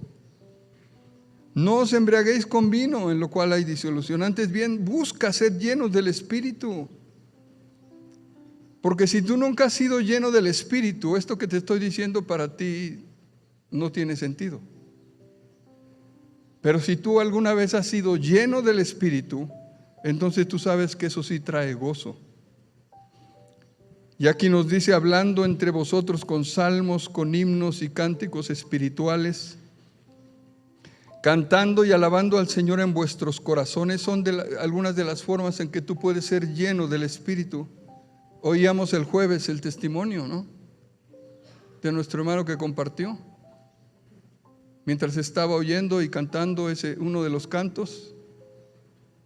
No os embriaguéis con vino, en lo cual hay disolución, antes bien busca ser llenos del Espíritu. Porque si tú nunca has sido lleno del Espíritu, esto que te estoy diciendo para ti no tiene sentido. Pero si tú alguna vez has sido lleno del Espíritu, entonces tú sabes que eso sí trae gozo. Y aquí nos dice, hablando entre vosotros con salmos, con himnos y cánticos espirituales, cantando y alabando al Señor en vuestros corazones. Son algunas de las formas en que tú puedes ser lleno del Espíritu. Oíamos el jueves el testimonio, ¿no?, de nuestro hermano que compartió. Mientras estaba oyendo y cantando uno de los cantos,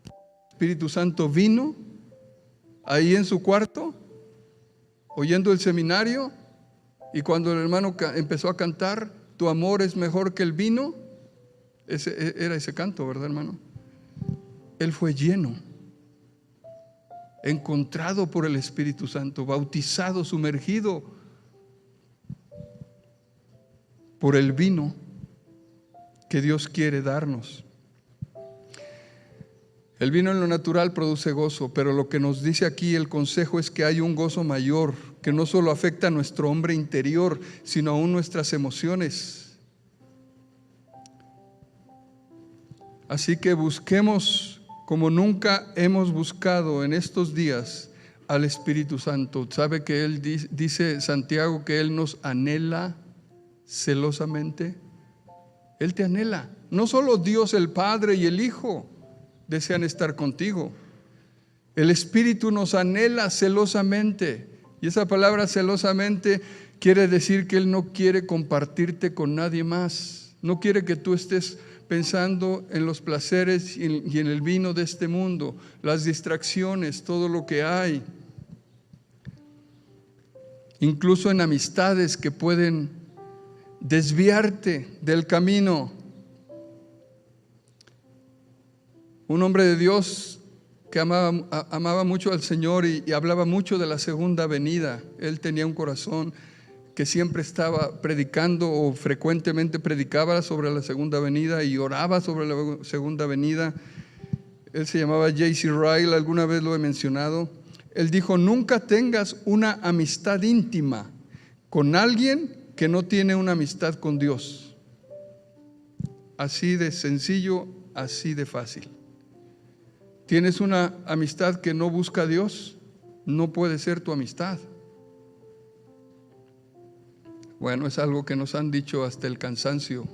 el Espíritu Santo vino ahí en su cuarto, oyendo el seminario, y cuando el hermano empezó a cantar, tu amor es mejor que el vino, era ese canto, ¿verdad, hermano? Él fue lleno, encontrado por el Espíritu Santo, bautizado, sumergido por el vino que Dios quiere darnos. El vino en lo natural produce gozo, pero lo que nos dice aquí el consejo es que hay un gozo mayor, que no solo afecta a nuestro hombre interior, sino aún nuestras emociones. Así que busquemos como nunca hemos buscado en estos días al Espíritu Santo. ¿Sabe que Él dice Santiago que Él nos anhela celosamente? Él te anhela. No solo Dios el Padre y el Hijo desean estar contigo. El Espíritu nos anhela celosamente. Y esa palabra celosamente quiere decir que Él no quiere compartirte con nadie más. No quiere que tú estés pensando en los placeres y en el vino de este mundo, las distracciones, todo lo que hay. Incluso en amistades que pueden desviarte del camino. Un hombre de Dios que amaba mucho al Señor y hablaba mucho de la segunda venida. Él tenía un corazón que siempre estaba predicando, o frecuentemente predicaba sobre la segunda venida y oraba sobre la segunda venida. Él se llamaba J.C. Ryle, alguna vez lo he mencionado. Él dijo: nunca tengas una amistad íntima con alguien que no tiene una amistad con Dios. Así de sencillo, así de fácil. ¿Tienes una amistad que no busca a Dios? No puede ser tu amistad. Bueno, es algo que nos han dicho hasta el cansancio,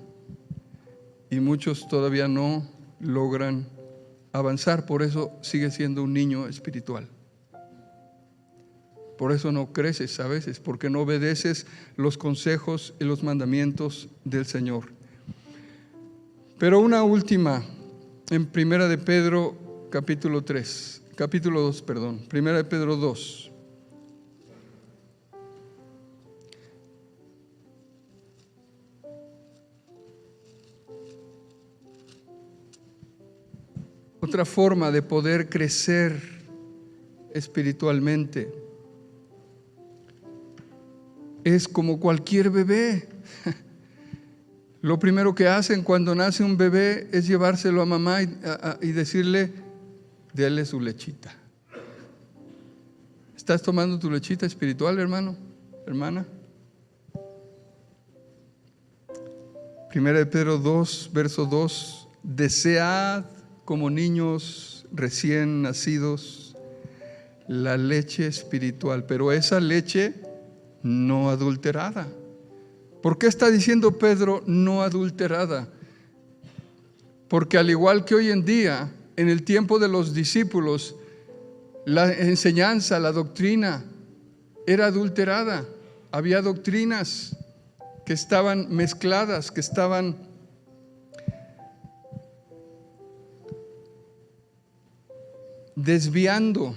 y muchos todavía no logran avanzar. Por eso sigue siendo un niño espiritual. Por eso no creces a veces, porque no obedeces los consejos y los mandamientos del Señor. Pero una última, en Primera de Pedro capítulo 2, Primera de Pedro 2. Otra forma de poder crecer espiritualmente es como cualquier bebé. Lo primero que hacen cuando nace un bebé es llevárselo a mamá y decirle: dele su lechita. ¿Estás tomando tu lechita espiritual, hermano, hermana? Primera de Pedro 2, verso 2: desead como niños recién nacidos la leche espiritual, pero esa leche no adulterada. ¿Por qué está diciendo Pedro no adulterada? Porque al igual que hoy en día, en el tiempo de los discípulos, la enseñanza, la doctrina era adulterada. Había doctrinas que estaban mezcladas, que estaban desviando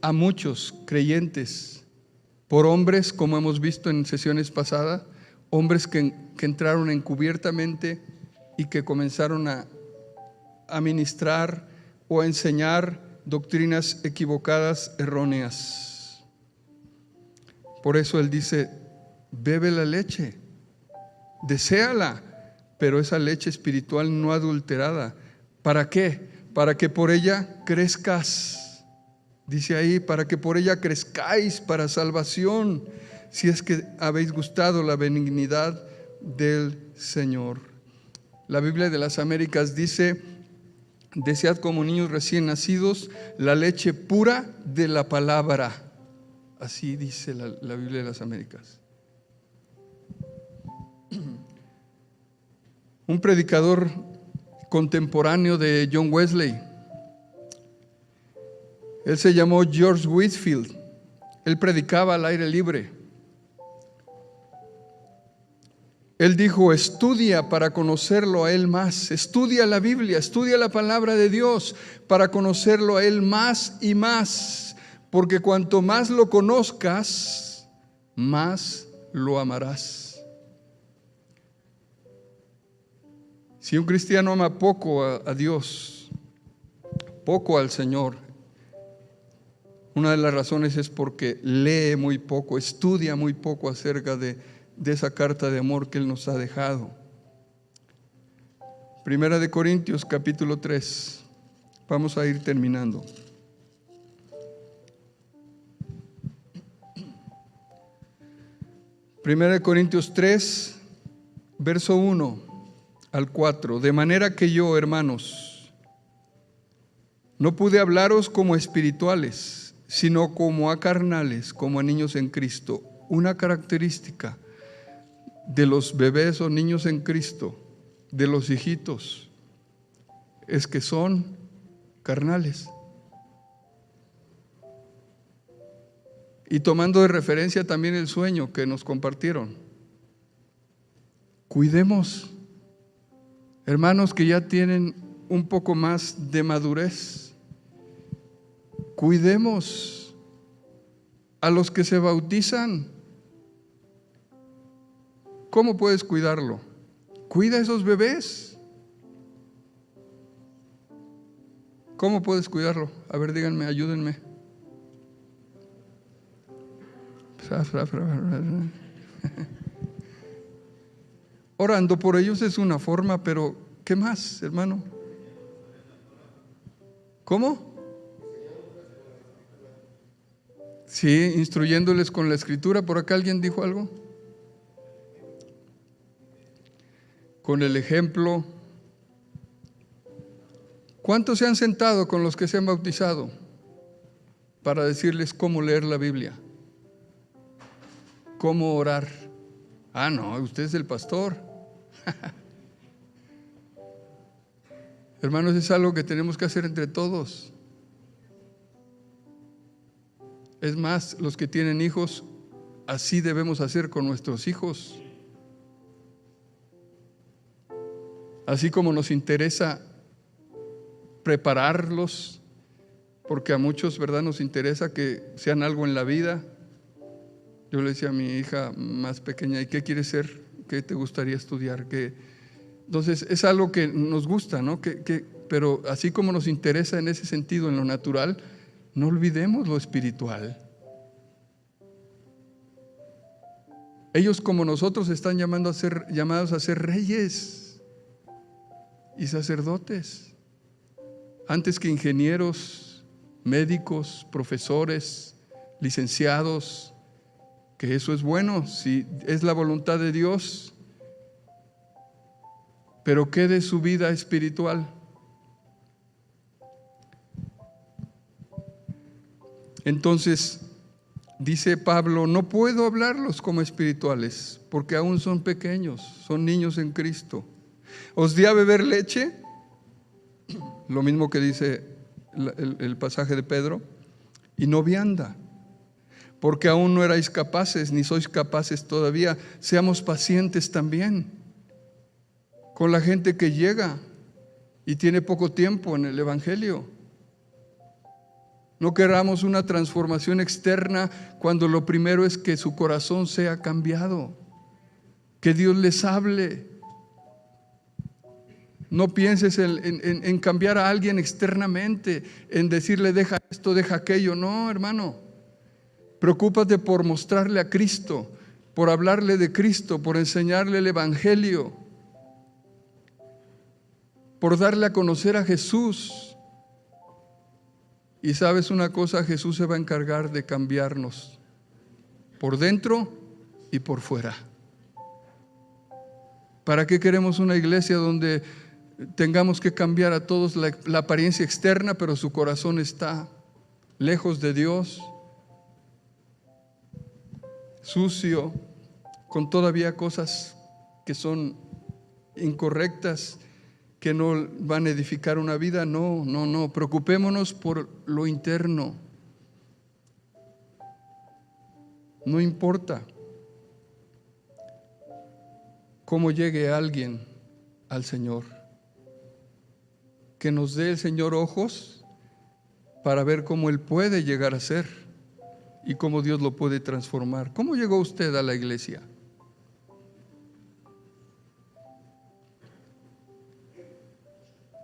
a muchos creyentes por hombres, como hemos visto en sesiones pasadas, hombres que entraron encubiertamente y que comenzaron a ministrar o a enseñar doctrinas equivocadas, erróneas. Por eso él dice, bebe la leche, deséala, pero esa leche espiritual no adulterada. ¿Para qué? Para que por ella crezcas. Dice ahí, para que por ella crezcáis para salvación, si es que habéis gustado la benignidad del Señor. La Biblia de las Américas dice, desead como niños recién nacidos la leche pura de la palabra. Así dice la Biblia de las Américas. Un predicador contemporáneo de John Wesley, él se llamó George Whitefield. Él predicaba al aire libre. Él dijo, estudia para conocerlo a Él más. Estudia la Biblia, estudia la palabra de Dios para conocerlo a Él más y más. Porque cuanto más lo conozcas, más lo amarás. Si un cristiano ama poco a Dios, poco al Señor, una de las razones es porque lee muy poco, estudia muy poco acerca de esa carta de amor que Él nos ha dejado. Primera de Corintios capítulo 3. Vamos a ir terminando. Primera de Corintios 3, verso 1 al 4. De manera que yo, hermanos, no pude hablaros como espirituales, sino como a carnales, como a niños en Cristo. Una característica de los bebés o niños en Cristo, de los hijitos, es que son carnales. Y tomando de referencia también el sueño que nos compartieron, cuidemos, hermanos que ya tienen un poco más de madurez, cuidemos a los que se bautizan. ¿Cómo puedes cuidarlo? Cuida a esos bebés. ¿Cómo puedes cuidarlo? A ver, díganme, ayúdenme. Orando por ellos es una forma, pero ¿qué más, hermano? ¿Cómo? Sí, instruyéndoles con la escritura. ¿Por acá alguien dijo algo? Con el ejemplo. ¿Cuántos se han sentado con los que se han bautizado para decirles cómo leer la Biblia? ¿Cómo orar? Ah, no, usted es el pastor. Hermanos, es algo que tenemos que hacer entre todos. Es más, los que tienen hijos, así debemos hacer con nuestros hijos. Así como nos interesa prepararlos, porque a muchos, ¿verdad?, nos interesa que sean algo en la vida. Yo le decía a mi hija más pequeña, ¿y qué quieres ser? ¿Qué te gustaría estudiar? Entonces es algo que nos gusta, ¿no? Pero así como nos interesa en ese sentido, en lo natural, no olvidemos lo espiritual. Ellos, como nosotros, están llamados a ser reyes y sacerdotes, antes que ingenieros, médicos, profesores, licenciados. Que eso es bueno, si es la voluntad de Dios, pero ¿qué de su vida espiritual? Entonces, Dice Pablo, no puedo hablarlos como espirituales, porque aún son pequeños, son niños en Cristo. Os di a beber leche, lo mismo que dice el pasaje de Pedro, y no vianda, porque aún no erais capaces, ni sois capaces todavía. Seamos pacientes también con la gente que llega y tiene poco tiempo en el Evangelio. No queramos una transformación externa cuando lo primero es que su corazón sea cambiado, que Dios les hable. No pienses en cambiar a alguien externamente, en decirle deja esto, deja aquello. No, hermano, preocúpate por mostrarle a Cristo, por hablarle de Cristo, por enseñarle el Evangelio, por darle a conocer a Jesús. Y sabes una cosa, Jesús se va a encargar de cambiarnos por dentro y por fuera. ¿Para qué queremos una iglesia donde tengamos que cambiar a todos la apariencia externa, pero su corazón está lejos de Dios, sucio, con todavía cosas que son incorrectas, que no van a edificar una vida? No, preocupémonos por lo interno. No importa cómo llegue alguien al Señor, que nos dé el Señor ojos para ver cómo Él puede llegar a ser y cómo Dios lo puede transformar. ¿Cómo llegó usted a la iglesia?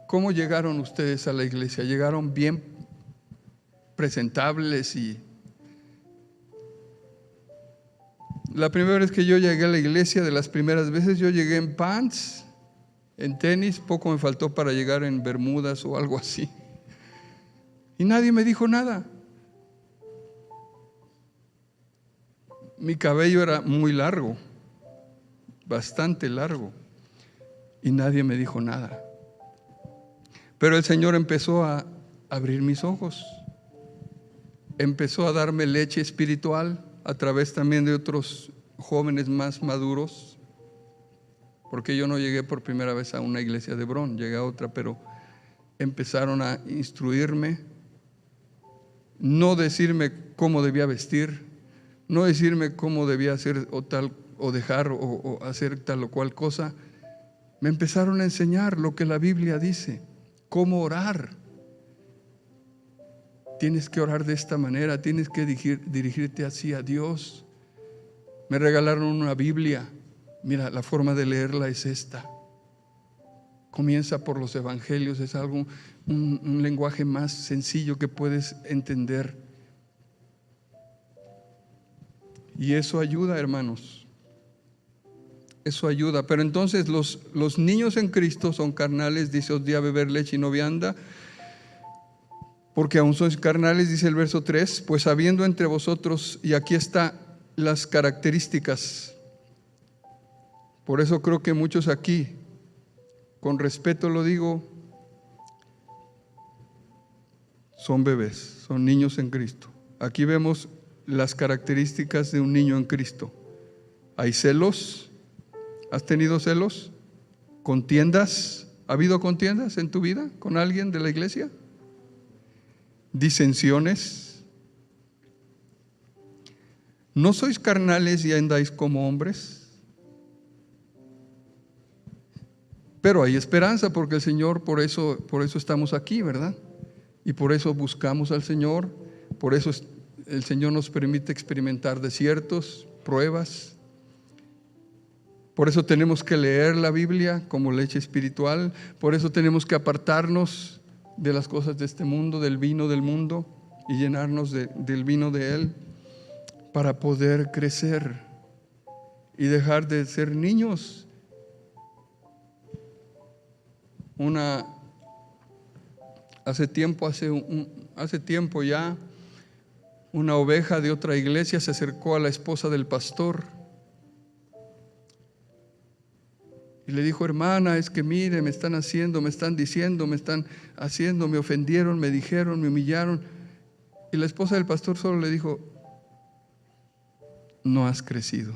¿Cómo llegaron ustedes a la iglesia? ¿Llegaron bien presentables? Y la primera vez que yo llegué a la iglesia, de las primeras veces, yo llegué en pants, en tenis, poco me faltó para llegar en bermudas o algo así. Y nadie me dijo nada. Mi cabello era muy largo, bastante largo, y nadie me dijo nada. Pero el Señor empezó a abrir mis ojos, empezó a darme leche espiritual a través también de otros jóvenes más maduros, porque yo no llegué por primera vez a una iglesia de Hebrón, llegué a otra, pero empezaron a instruirme, no decirme cómo debía vestir, no decirme cómo debía hacer o tal o dejar o hacer tal o cual cosa. Me empezaron a enseñar lo que la Biblia dice. ¿Cómo orar? Tienes que orar de esta manera, tienes que dirigirte así a Dios. Me regalaron una Biblia. Mira, la forma de leerla es esta. Comienza por los evangelios, es algo, un lenguaje más sencillo que puedes entender. Y eso ayuda, hermanos. Eso ayuda. Pero entonces los niños en Cristo son carnales, dice, os di a beber leche y no vianda, porque aún sois carnales, dice el verso 3, pues habiendo entre vosotros, y aquí está las características. Por eso creo que muchos aquí, con respeto lo digo, son bebés, son niños en Cristo. Aquí vemos las características de un niño en Cristo. Hay celos. ¿Has tenido celos? ¿Contiendas? ¿Ha habido contiendas en tu vida con alguien de la iglesia? ¿Disensiones? ¿No sois carnales y andáis como hombres? Pero hay esperanza, porque el Señor, por eso estamos aquí, ¿verdad? Y por eso buscamos al Señor, por eso el Señor nos permite experimentar desiertos, pruebas. Por eso tenemos que leer la Biblia como leche espiritual. Por eso tenemos que apartarnos de las cosas de este mundo, del vino del mundo, y llenarnos del vino de Él, para poder crecer y dejar de ser niños. Hace tiempo ya, una oveja de otra iglesia se acercó a la esposa del pastor y le dijo: hermana, es que mire, me están haciendo, me están diciendo, me están haciendo, me ofendieron, me dijeron, me humillaron. Y la esposa del pastor solo le dijo: no has crecido.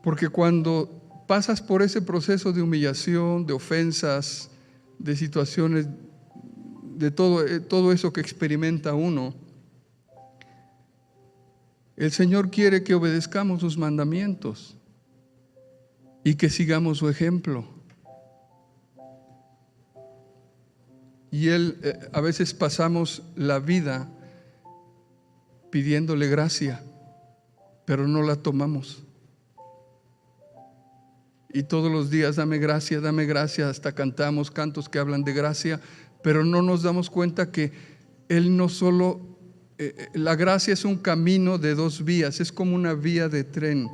Porque cuando pasas por ese proceso de humillación, de ofensas, de situaciones, de todo eso que experimenta uno, el Señor quiere que obedezcamos sus mandamientos y que sigamos su ejemplo. Y a veces pasamos la vida pidiéndole gracia, pero no la tomamos. Y todos los días dame gracia, hasta cantamos cantos que hablan de gracia, pero no nos damos cuenta que Él no solo, la gracia es un camino de dos vías, es como una vía de tren.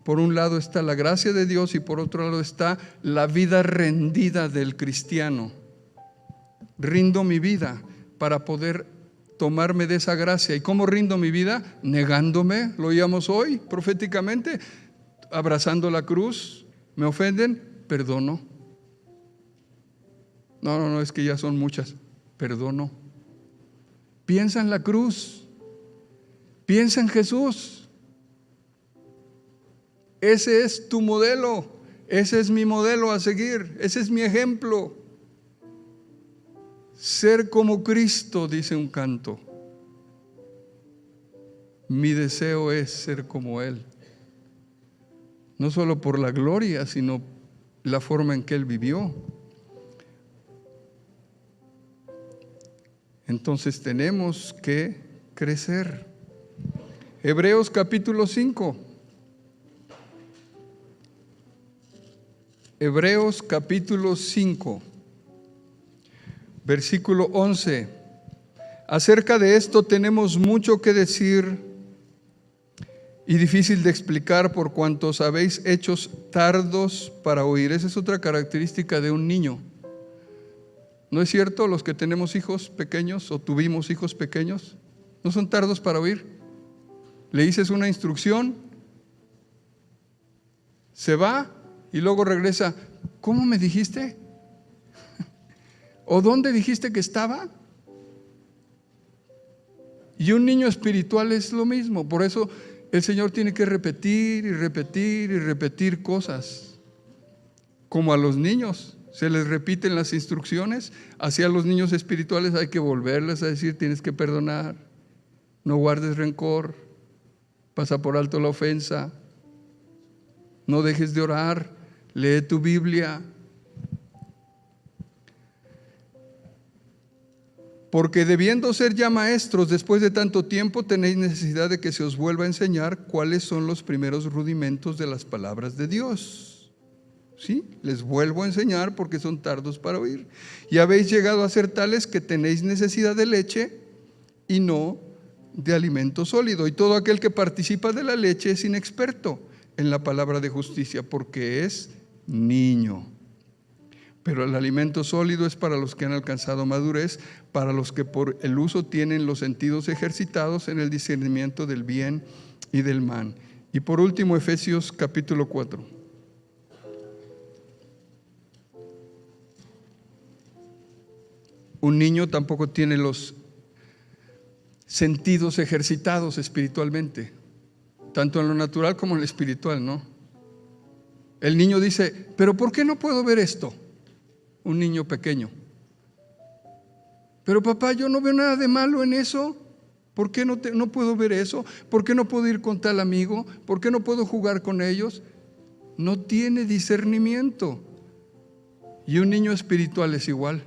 Por un lado está la gracia de Dios y por otro lado está la vida rendida del cristiano. Rindo mi vida para poder tomarme de esa gracia. ¿Y cómo rindo mi vida? Negándome, lo oíamos hoy proféticamente, abrazando la cruz. ¿Me ofenden? Perdono. No, es que ya son muchas. Perdono. Piensa en la cruz. Piensa en Jesús. Ese es tu modelo. Ese es mi modelo a seguir. Ese es mi ejemplo. Ser como Cristo, dice un canto. Mi deseo es ser como Él. No solo por la gloria, sino la forma en que Él vivió. Entonces tenemos que crecer. Hebreos capítulo 5. Hebreos capítulo 5, versículo 11. Acerca de esto tenemos mucho que decir y difícil de explicar por cuantos habéis hechos tardos para oír. Esa es otra característica de un niño. ¿No es cierto? Los que tenemos hijos pequeños o tuvimos hijos pequeños, ¿no son tardos para oír? Le dices una instrucción, se va y luego regresa. ¿Cómo me dijiste? ¿O dónde dijiste que estaba? Y un niño espiritual es lo mismo. Por eso el Señor tiene que repetir y repetir y repetir cosas. Como a los niños se les repiten las instrucciones, así a los niños espirituales hay que volverles a decir: tienes que perdonar, no guardes rencor, pasa por alto la ofensa, no dejes de orar, lee tu Biblia. Porque debiendo ser ya maestros después de tanto tiempo, tenéis necesidad de que se os vuelva a enseñar cuáles son los primeros rudimentos de las palabras de Dios. ¿Sí? Les vuelvo a enseñar porque son tardos para oír. Y habéis llegado a ser tales que tenéis necesidad de leche y no de alimento sólido. Y todo aquel que participa de la leche es inexperto en la palabra de justicia, porque es niño. Pero el alimento sólido es para los que han alcanzado madurez, para los que por el uso tienen los sentidos ejercitados en el discernimiento del bien y del mal. Y por último, Efesios capítulo 4. Un niño tampoco tiene los sentidos ejercitados espiritualmente, tanto en lo natural como en lo espiritual, ¿no? El niño dice: ¿pero por qué no puedo ver esto? Un niño pequeño. Pero papá, yo no veo nada de malo en eso. ¿Por qué no puedo ver eso? ¿Por qué no puedo ir con tal amigo? ¿Por qué no puedo jugar con ellos? No tiene discernimiento. Y un niño espiritual es igual.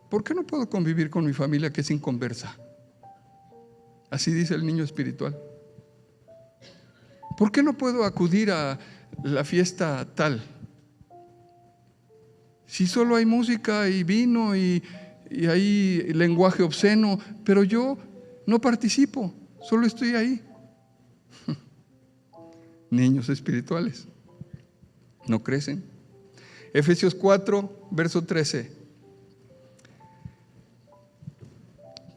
¿Por qué no puedo convivir con mi familia que es inconversa? Así dice el niño espiritual. ¿Por qué no puedo acudir a la fiesta tal? Si solo hay música y vino y hay lenguaje obsceno, pero yo no participo, solo estoy ahí. Niños espirituales no crecen. Efesios 4, verso 13.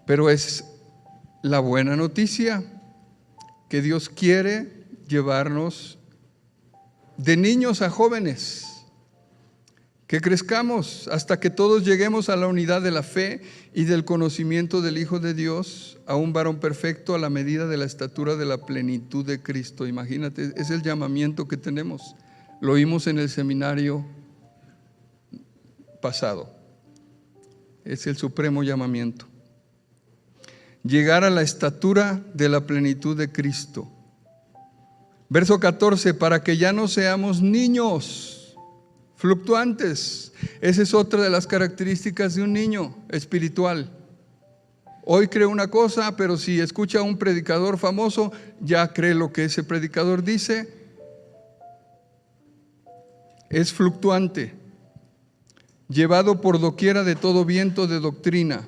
Pero es la buena noticia que Dios quiere llevarnos de niños a jóvenes, que crezcamos hasta que todos lleguemos a la unidad de la fe y del conocimiento del Hijo de Dios, a un varón perfecto a la medida de la estatura de la plenitud de Cristo. Imagínate, es el llamamiento que tenemos. Lo oímos en el seminario pasado. Es el supremo llamamiento. Llegar a la estatura de la plenitud de Cristo. Verso 14, para que ya no seamos niños fluctuantes. Esa es otra de las características de un niño espiritual. Hoy cree una cosa, pero si escucha a un predicador famoso, ya cree lo que ese predicador dice. Es fluctuante, llevado por doquiera de todo viento de doctrina,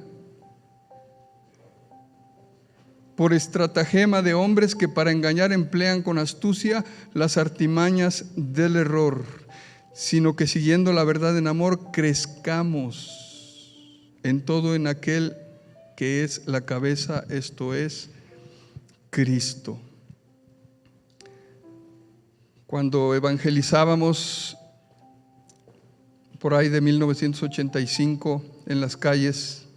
por estratagema de hombres que para engañar emplean con astucia las artimañas del error, sino que siguiendo la verdad en amor, crezcamos en todo en aquel que es la cabeza, esto es Cristo. Cuando evangelizábamos por ahí de 1985 en las calles,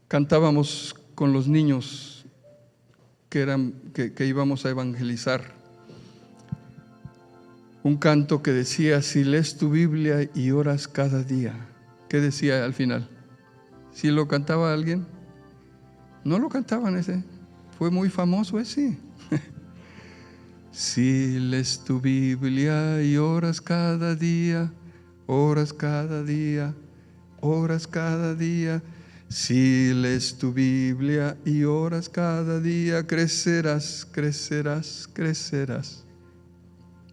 cantábamos con los niños que íbamos a evangelizar un canto que decía: si lees tu Biblia y oras cada día. ¿Qué decía al final? ¿Sí lo cantaba alguien? No lo cantaban ese. Fue muy famoso ese. Si lees tu Biblia y oras cada día, oras cada día, oras cada día. Si lees tu Biblia y oras cada día, crecerás, crecerás, crecerás.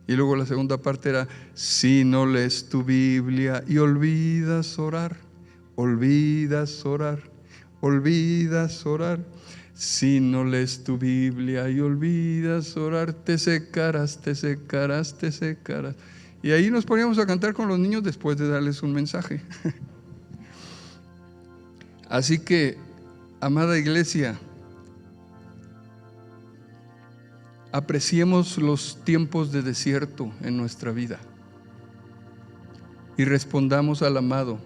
Y luego la segunda parte era: si no lees tu Biblia y olvidas orar, olvidas orar, olvidas orar. Si no lees tu Biblia y olvidas orar, te secarás, te secarás, te secarás. Y ahí nos poníamos a cantar con los niños después de darles un mensaje. Así que, amada iglesia, apreciemos los tiempos de desierto en nuestra vida y respondamos al amado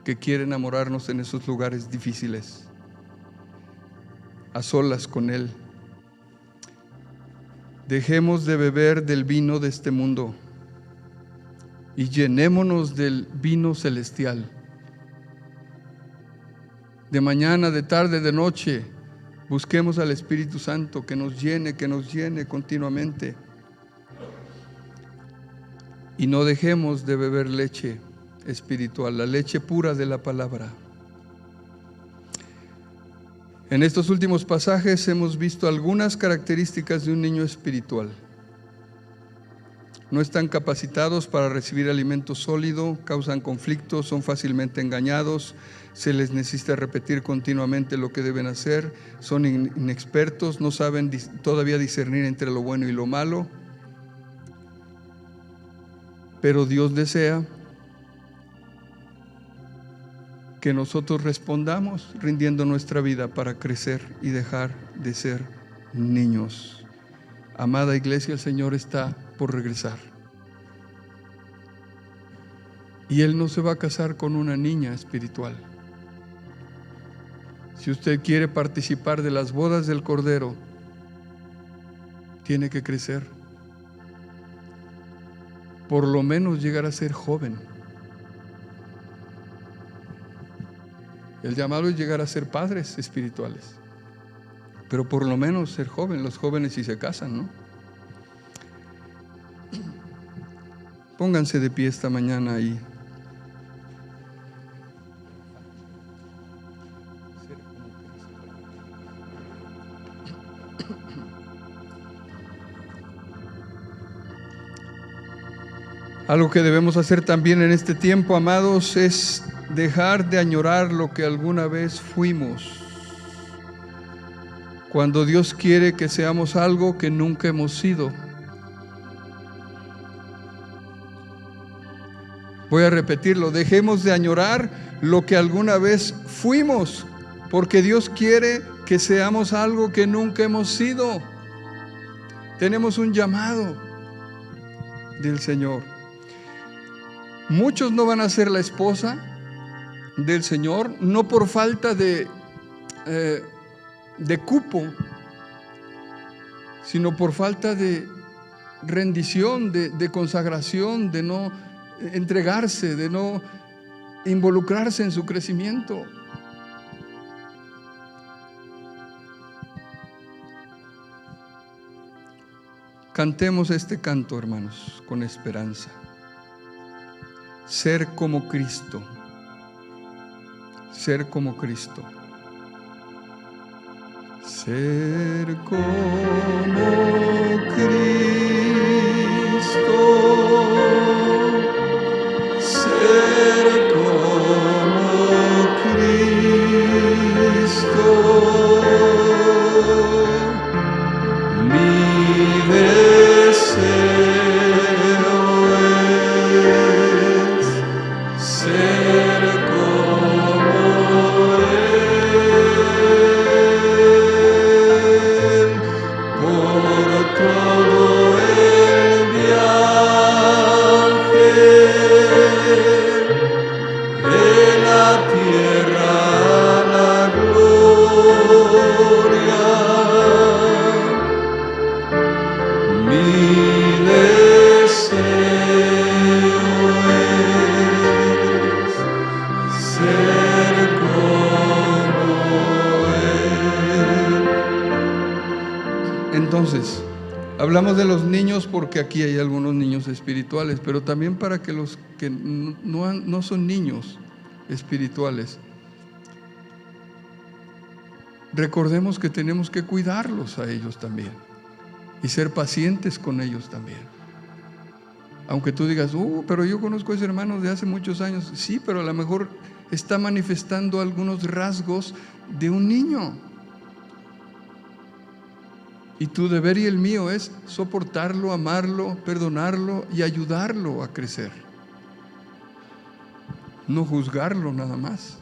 que quiere enamorarnos en esos lugares difíciles, a solas con Él. Dejemos de beber del vino de este mundo y llenémonos del vino celestial. De mañana, de tarde, de noche, busquemos al Espíritu Santo que nos llene continuamente. Y no dejemos de beber leche espiritual, la leche pura de la palabra. En estos últimos pasajes hemos visto algunas características de un niño espiritual. No están capacitados para recibir alimento sólido, causan conflictos, son fácilmente engañados, se les necesita repetir continuamente lo que deben hacer, son inexpertos, no saben todavía discernir entre lo bueno y lo malo. Pero Dios desea que nosotros respondamos rindiendo nuestra vida para crecer y dejar de ser niños. Amada iglesia, el Señor está por regresar. Y Él no se va a casar con una niña espiritual. Si usted quiere participar de las bodas del Cordero, tiene que crecer. Por lo menos llegar a ser joven. El llamado es llegar a ser padres espirituales. Pero por lo menos ser joven. Los jóvenes sí se casan, ¿no? Pónganse de pie esta mañana ahí. Algo que debemos hacer también en este tiempo, amados, es dejar de añorar lo que alguna vez fuimos. Cuando Dios quiere que seamos algo que nunca hemos sido. Voy a repetirlo: dejemos de añorar lo que alguna vez fuimos, porque Dios quiere que seamos algo que nunca hemos sido. Tenemos un llamado. del Señor. Muchos no van a ser la esposa del Señor, no por falta de cupo, sino por falta de rendición, de consagración, de no entregarse, de no involucrarse en su crecimiento. Cantemos este canto, hermanos, con esperanza. Ser como Cristo. Ser como Cristo. Ser como Cristo. Ser como Cristo. Mi deseo es ser como Él, por todo el viaje de la tierra a la gloria. Mi deseo es ser como Él. Entonces, hablamos de los niños porque aquí hay algunos niños espirituales, pero también para que los que no son niños espirituales, recordemos que tenemos que cuidarlos a ellos también y ser pacientes con ellos también. Aunque tú digas, pero yo conozco a ese hermano de hace muchos años. Sí, pero a lo mejor está manifestando algunos rasgos de un niño. Y tu deber y el mío es soportarlo, amarlo, perdonarlo y ayudarlo a crecer. No juzgarlo nada más.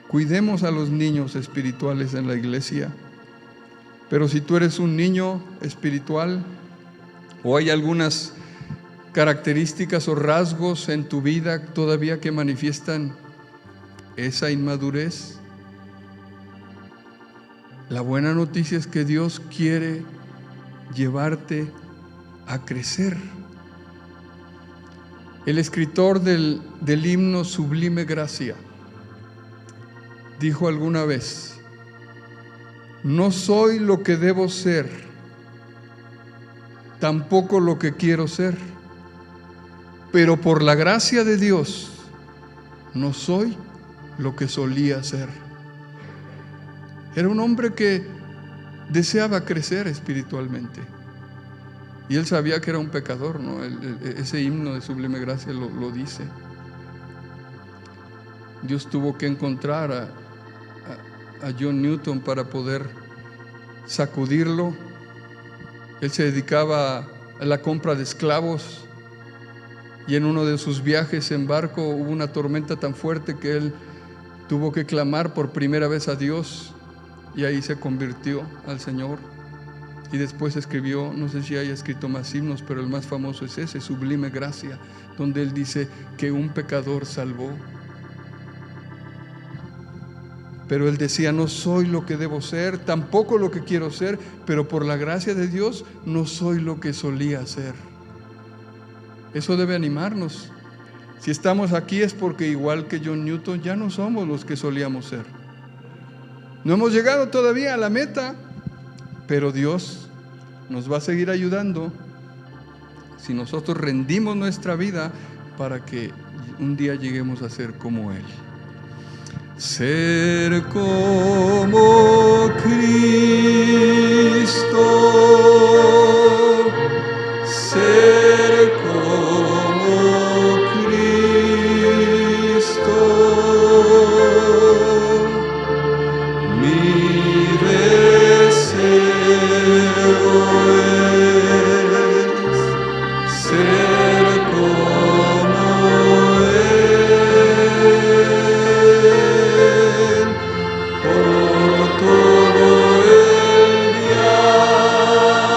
Cuidemos a los niños espirituales en la iglesia. Pero si tú eres un niño espiritual o hay algunas características o rasgos en tu vida todavía que manifiestan esa inmadurez, la buena noticia es que Dios quiere llevarte a crecer. El escritor del himno Sublime Gracia dijo alguna vez: no soy lo que debo ser, tampoco lo que quiero ser, pero por la gracia de Dios no soy lo que solía ser. Era un hombre que deseaba crecer espiritualmente y él sabía que era un pecador, ¿no? Ese himno de Sublime Gracia lo dice. Dios tuvo que encontrar a John Newton para poder sacudirlo. Él se dedicaba a la compra de esclavos y en uno de sus viajes en barco hubo una tormenta tan fuerte que él tuvo que clamar por primera vez a Dios y ahí se convirtió al Señor. Y después escribió, no sé si haya escrito más himnos, pero el más famoso es ese, Sublime Gracia, donde él dice que un pecador salvó. Pero él decía, no soy lo que debo ser, tampoco lo que quiero ser, pero por la gracia de Dios no soy lo que solía ser. Eso debe animarnos. Si estamos aquí es porque igual que John Newton ya no somos los que solíamos ser. No hemos llegado todavía a la meta, pero Dios nos va a seguir ayudando si nosotros rendimos nuestra vida para que un día lleguemos a ser como Él. Ser como Cristo, ser como Cristo, mi deseo es ser como Él, por todo el viaje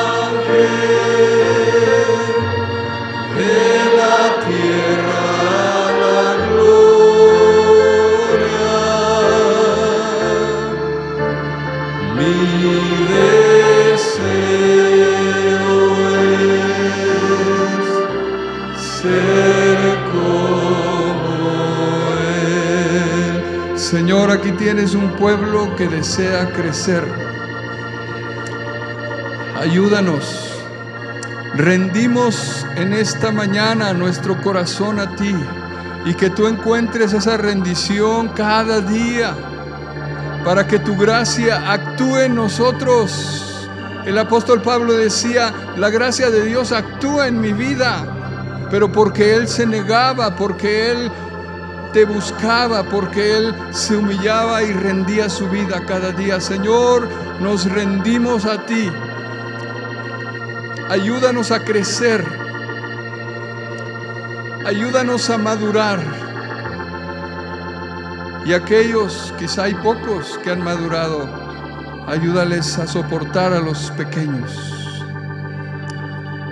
aquí tienes un pueblo que desea crecer. Ayúdanos. Rendimos en esta mañana nuestro corazón a ti y que tú encuentres esa rendición cada día para que tu gracia actúe en nosotros. El apóstol Pablo decía: la gracia de Dios actúa en mi vida, pero porque Él se negaba, porque Él te buscaba, porque Él se humillaba y rendía su vida cada día. Señor, nos rendimos a ti. Ayúdanos a crecer, ayúdanos a madurar. Y aquellos, quizá hay pocos que han madurado, ayúdales a soportar a los pequeños.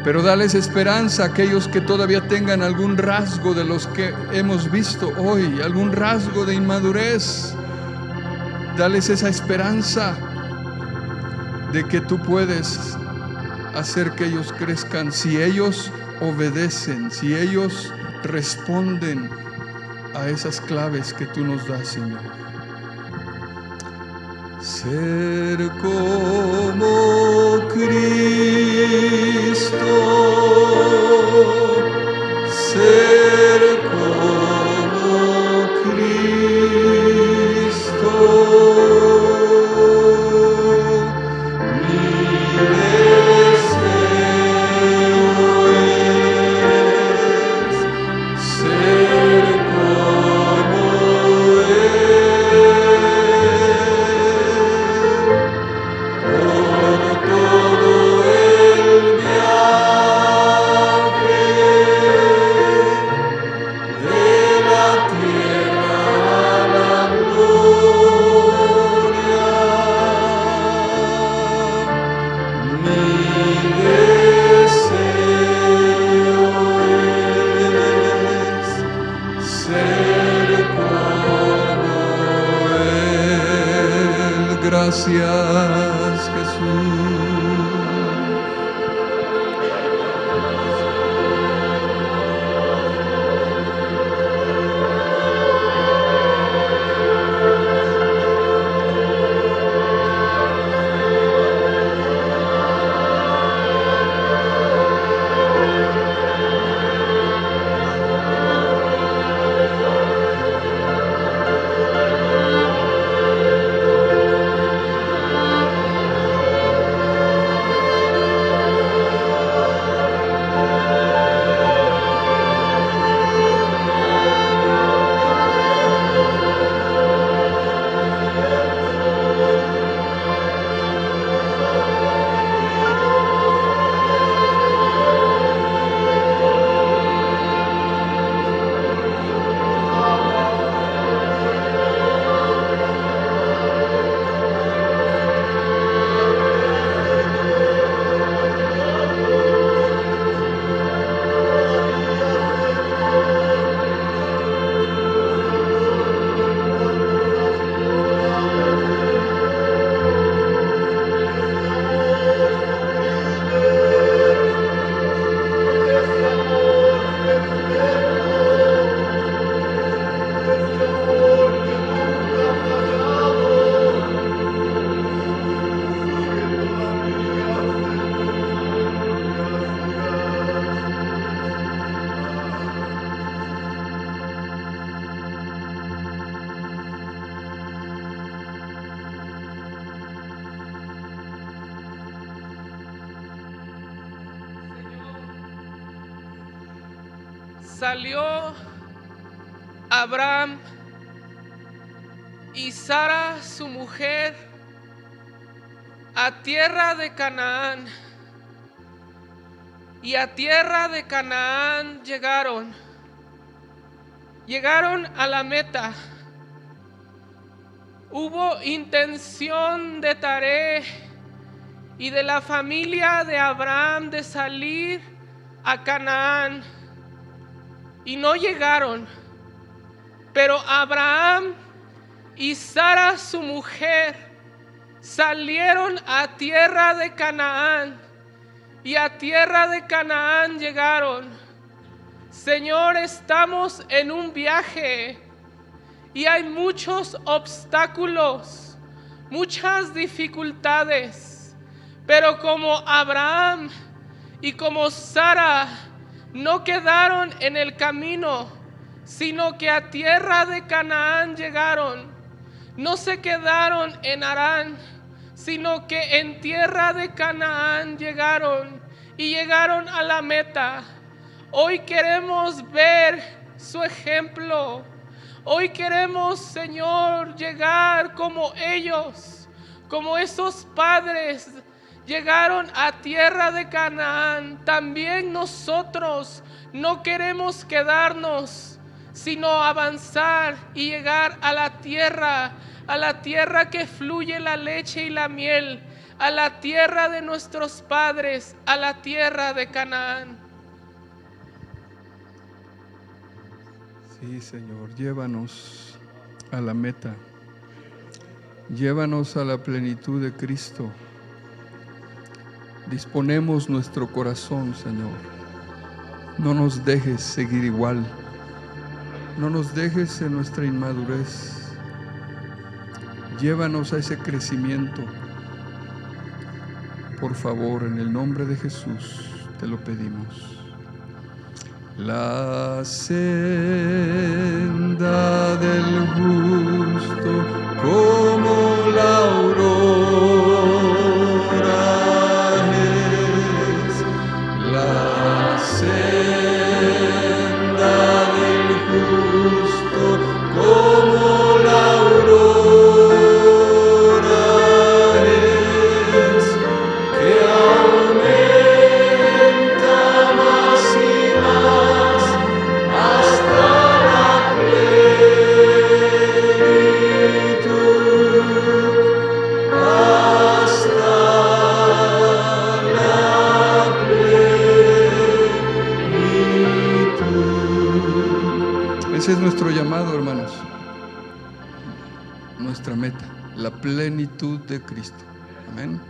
Pero dales esperanza a aquellos que todavía tengan algún rasgo de los que hemos visto hoy, algún rasgo de inmadurez. Dales esa esperanza de que tú puedes hacer que ellos crezcan si ellos obedecen, si ellos responden a esas claves que tú nos das, Señor. Ser como Cristo, ser como Cristo. Gracias, Jesús. Salió Abraham y Sara, su mujer, a tierra de Canaán. Y a tierra de Canaán llegaron a la meta. Hubo intención de Taré y de la familia de Abraham de salir a Canaán, y no llegaron. Pero Abraham y Sara, su mujer, salieron a tierra de Canaán, y a tierra de Canaán llegaron. Señor, estamos en un viaje, y hay muchos obstáculos, muchas dificultades, pero como Abraham y como Sara no quedaron en el camino, sino que a tierra de Canaán llegaron. No se quedaron en Harán, sino que en tierra de Canaán llegaron y llegaron a la meta. Hoy queremos ver su ejemplo. Hoy queremos, Señor, llegar como ellos, como esos padres llegaron a tierra de Canaán. También nosotros no queremos quedarnos, sino avanzar y llegar a la tierra que fluye la leche y la miel, a la tierra de nuestros padres, a la tierra de Canaán. Sí, Señor, llévanos a la meta. Llévanos a la plenitud de Cristo. Disponemos nuestro corazón, Señor. No nos dejes seguir igual. No nos dejes en nuestra inmadurez. Llévanos a ese crecimiento. Por favor, en el nombre de Jesús, te lo pedimos. La senda del justo como la aurora es. La senda del justo como la aurora es, que aumenta más y más hasta la plenitud, hasta la plenitud. Ese es nuestro llamado, hermanos. Nuestra meta, la plenitud de Cristo. Amén.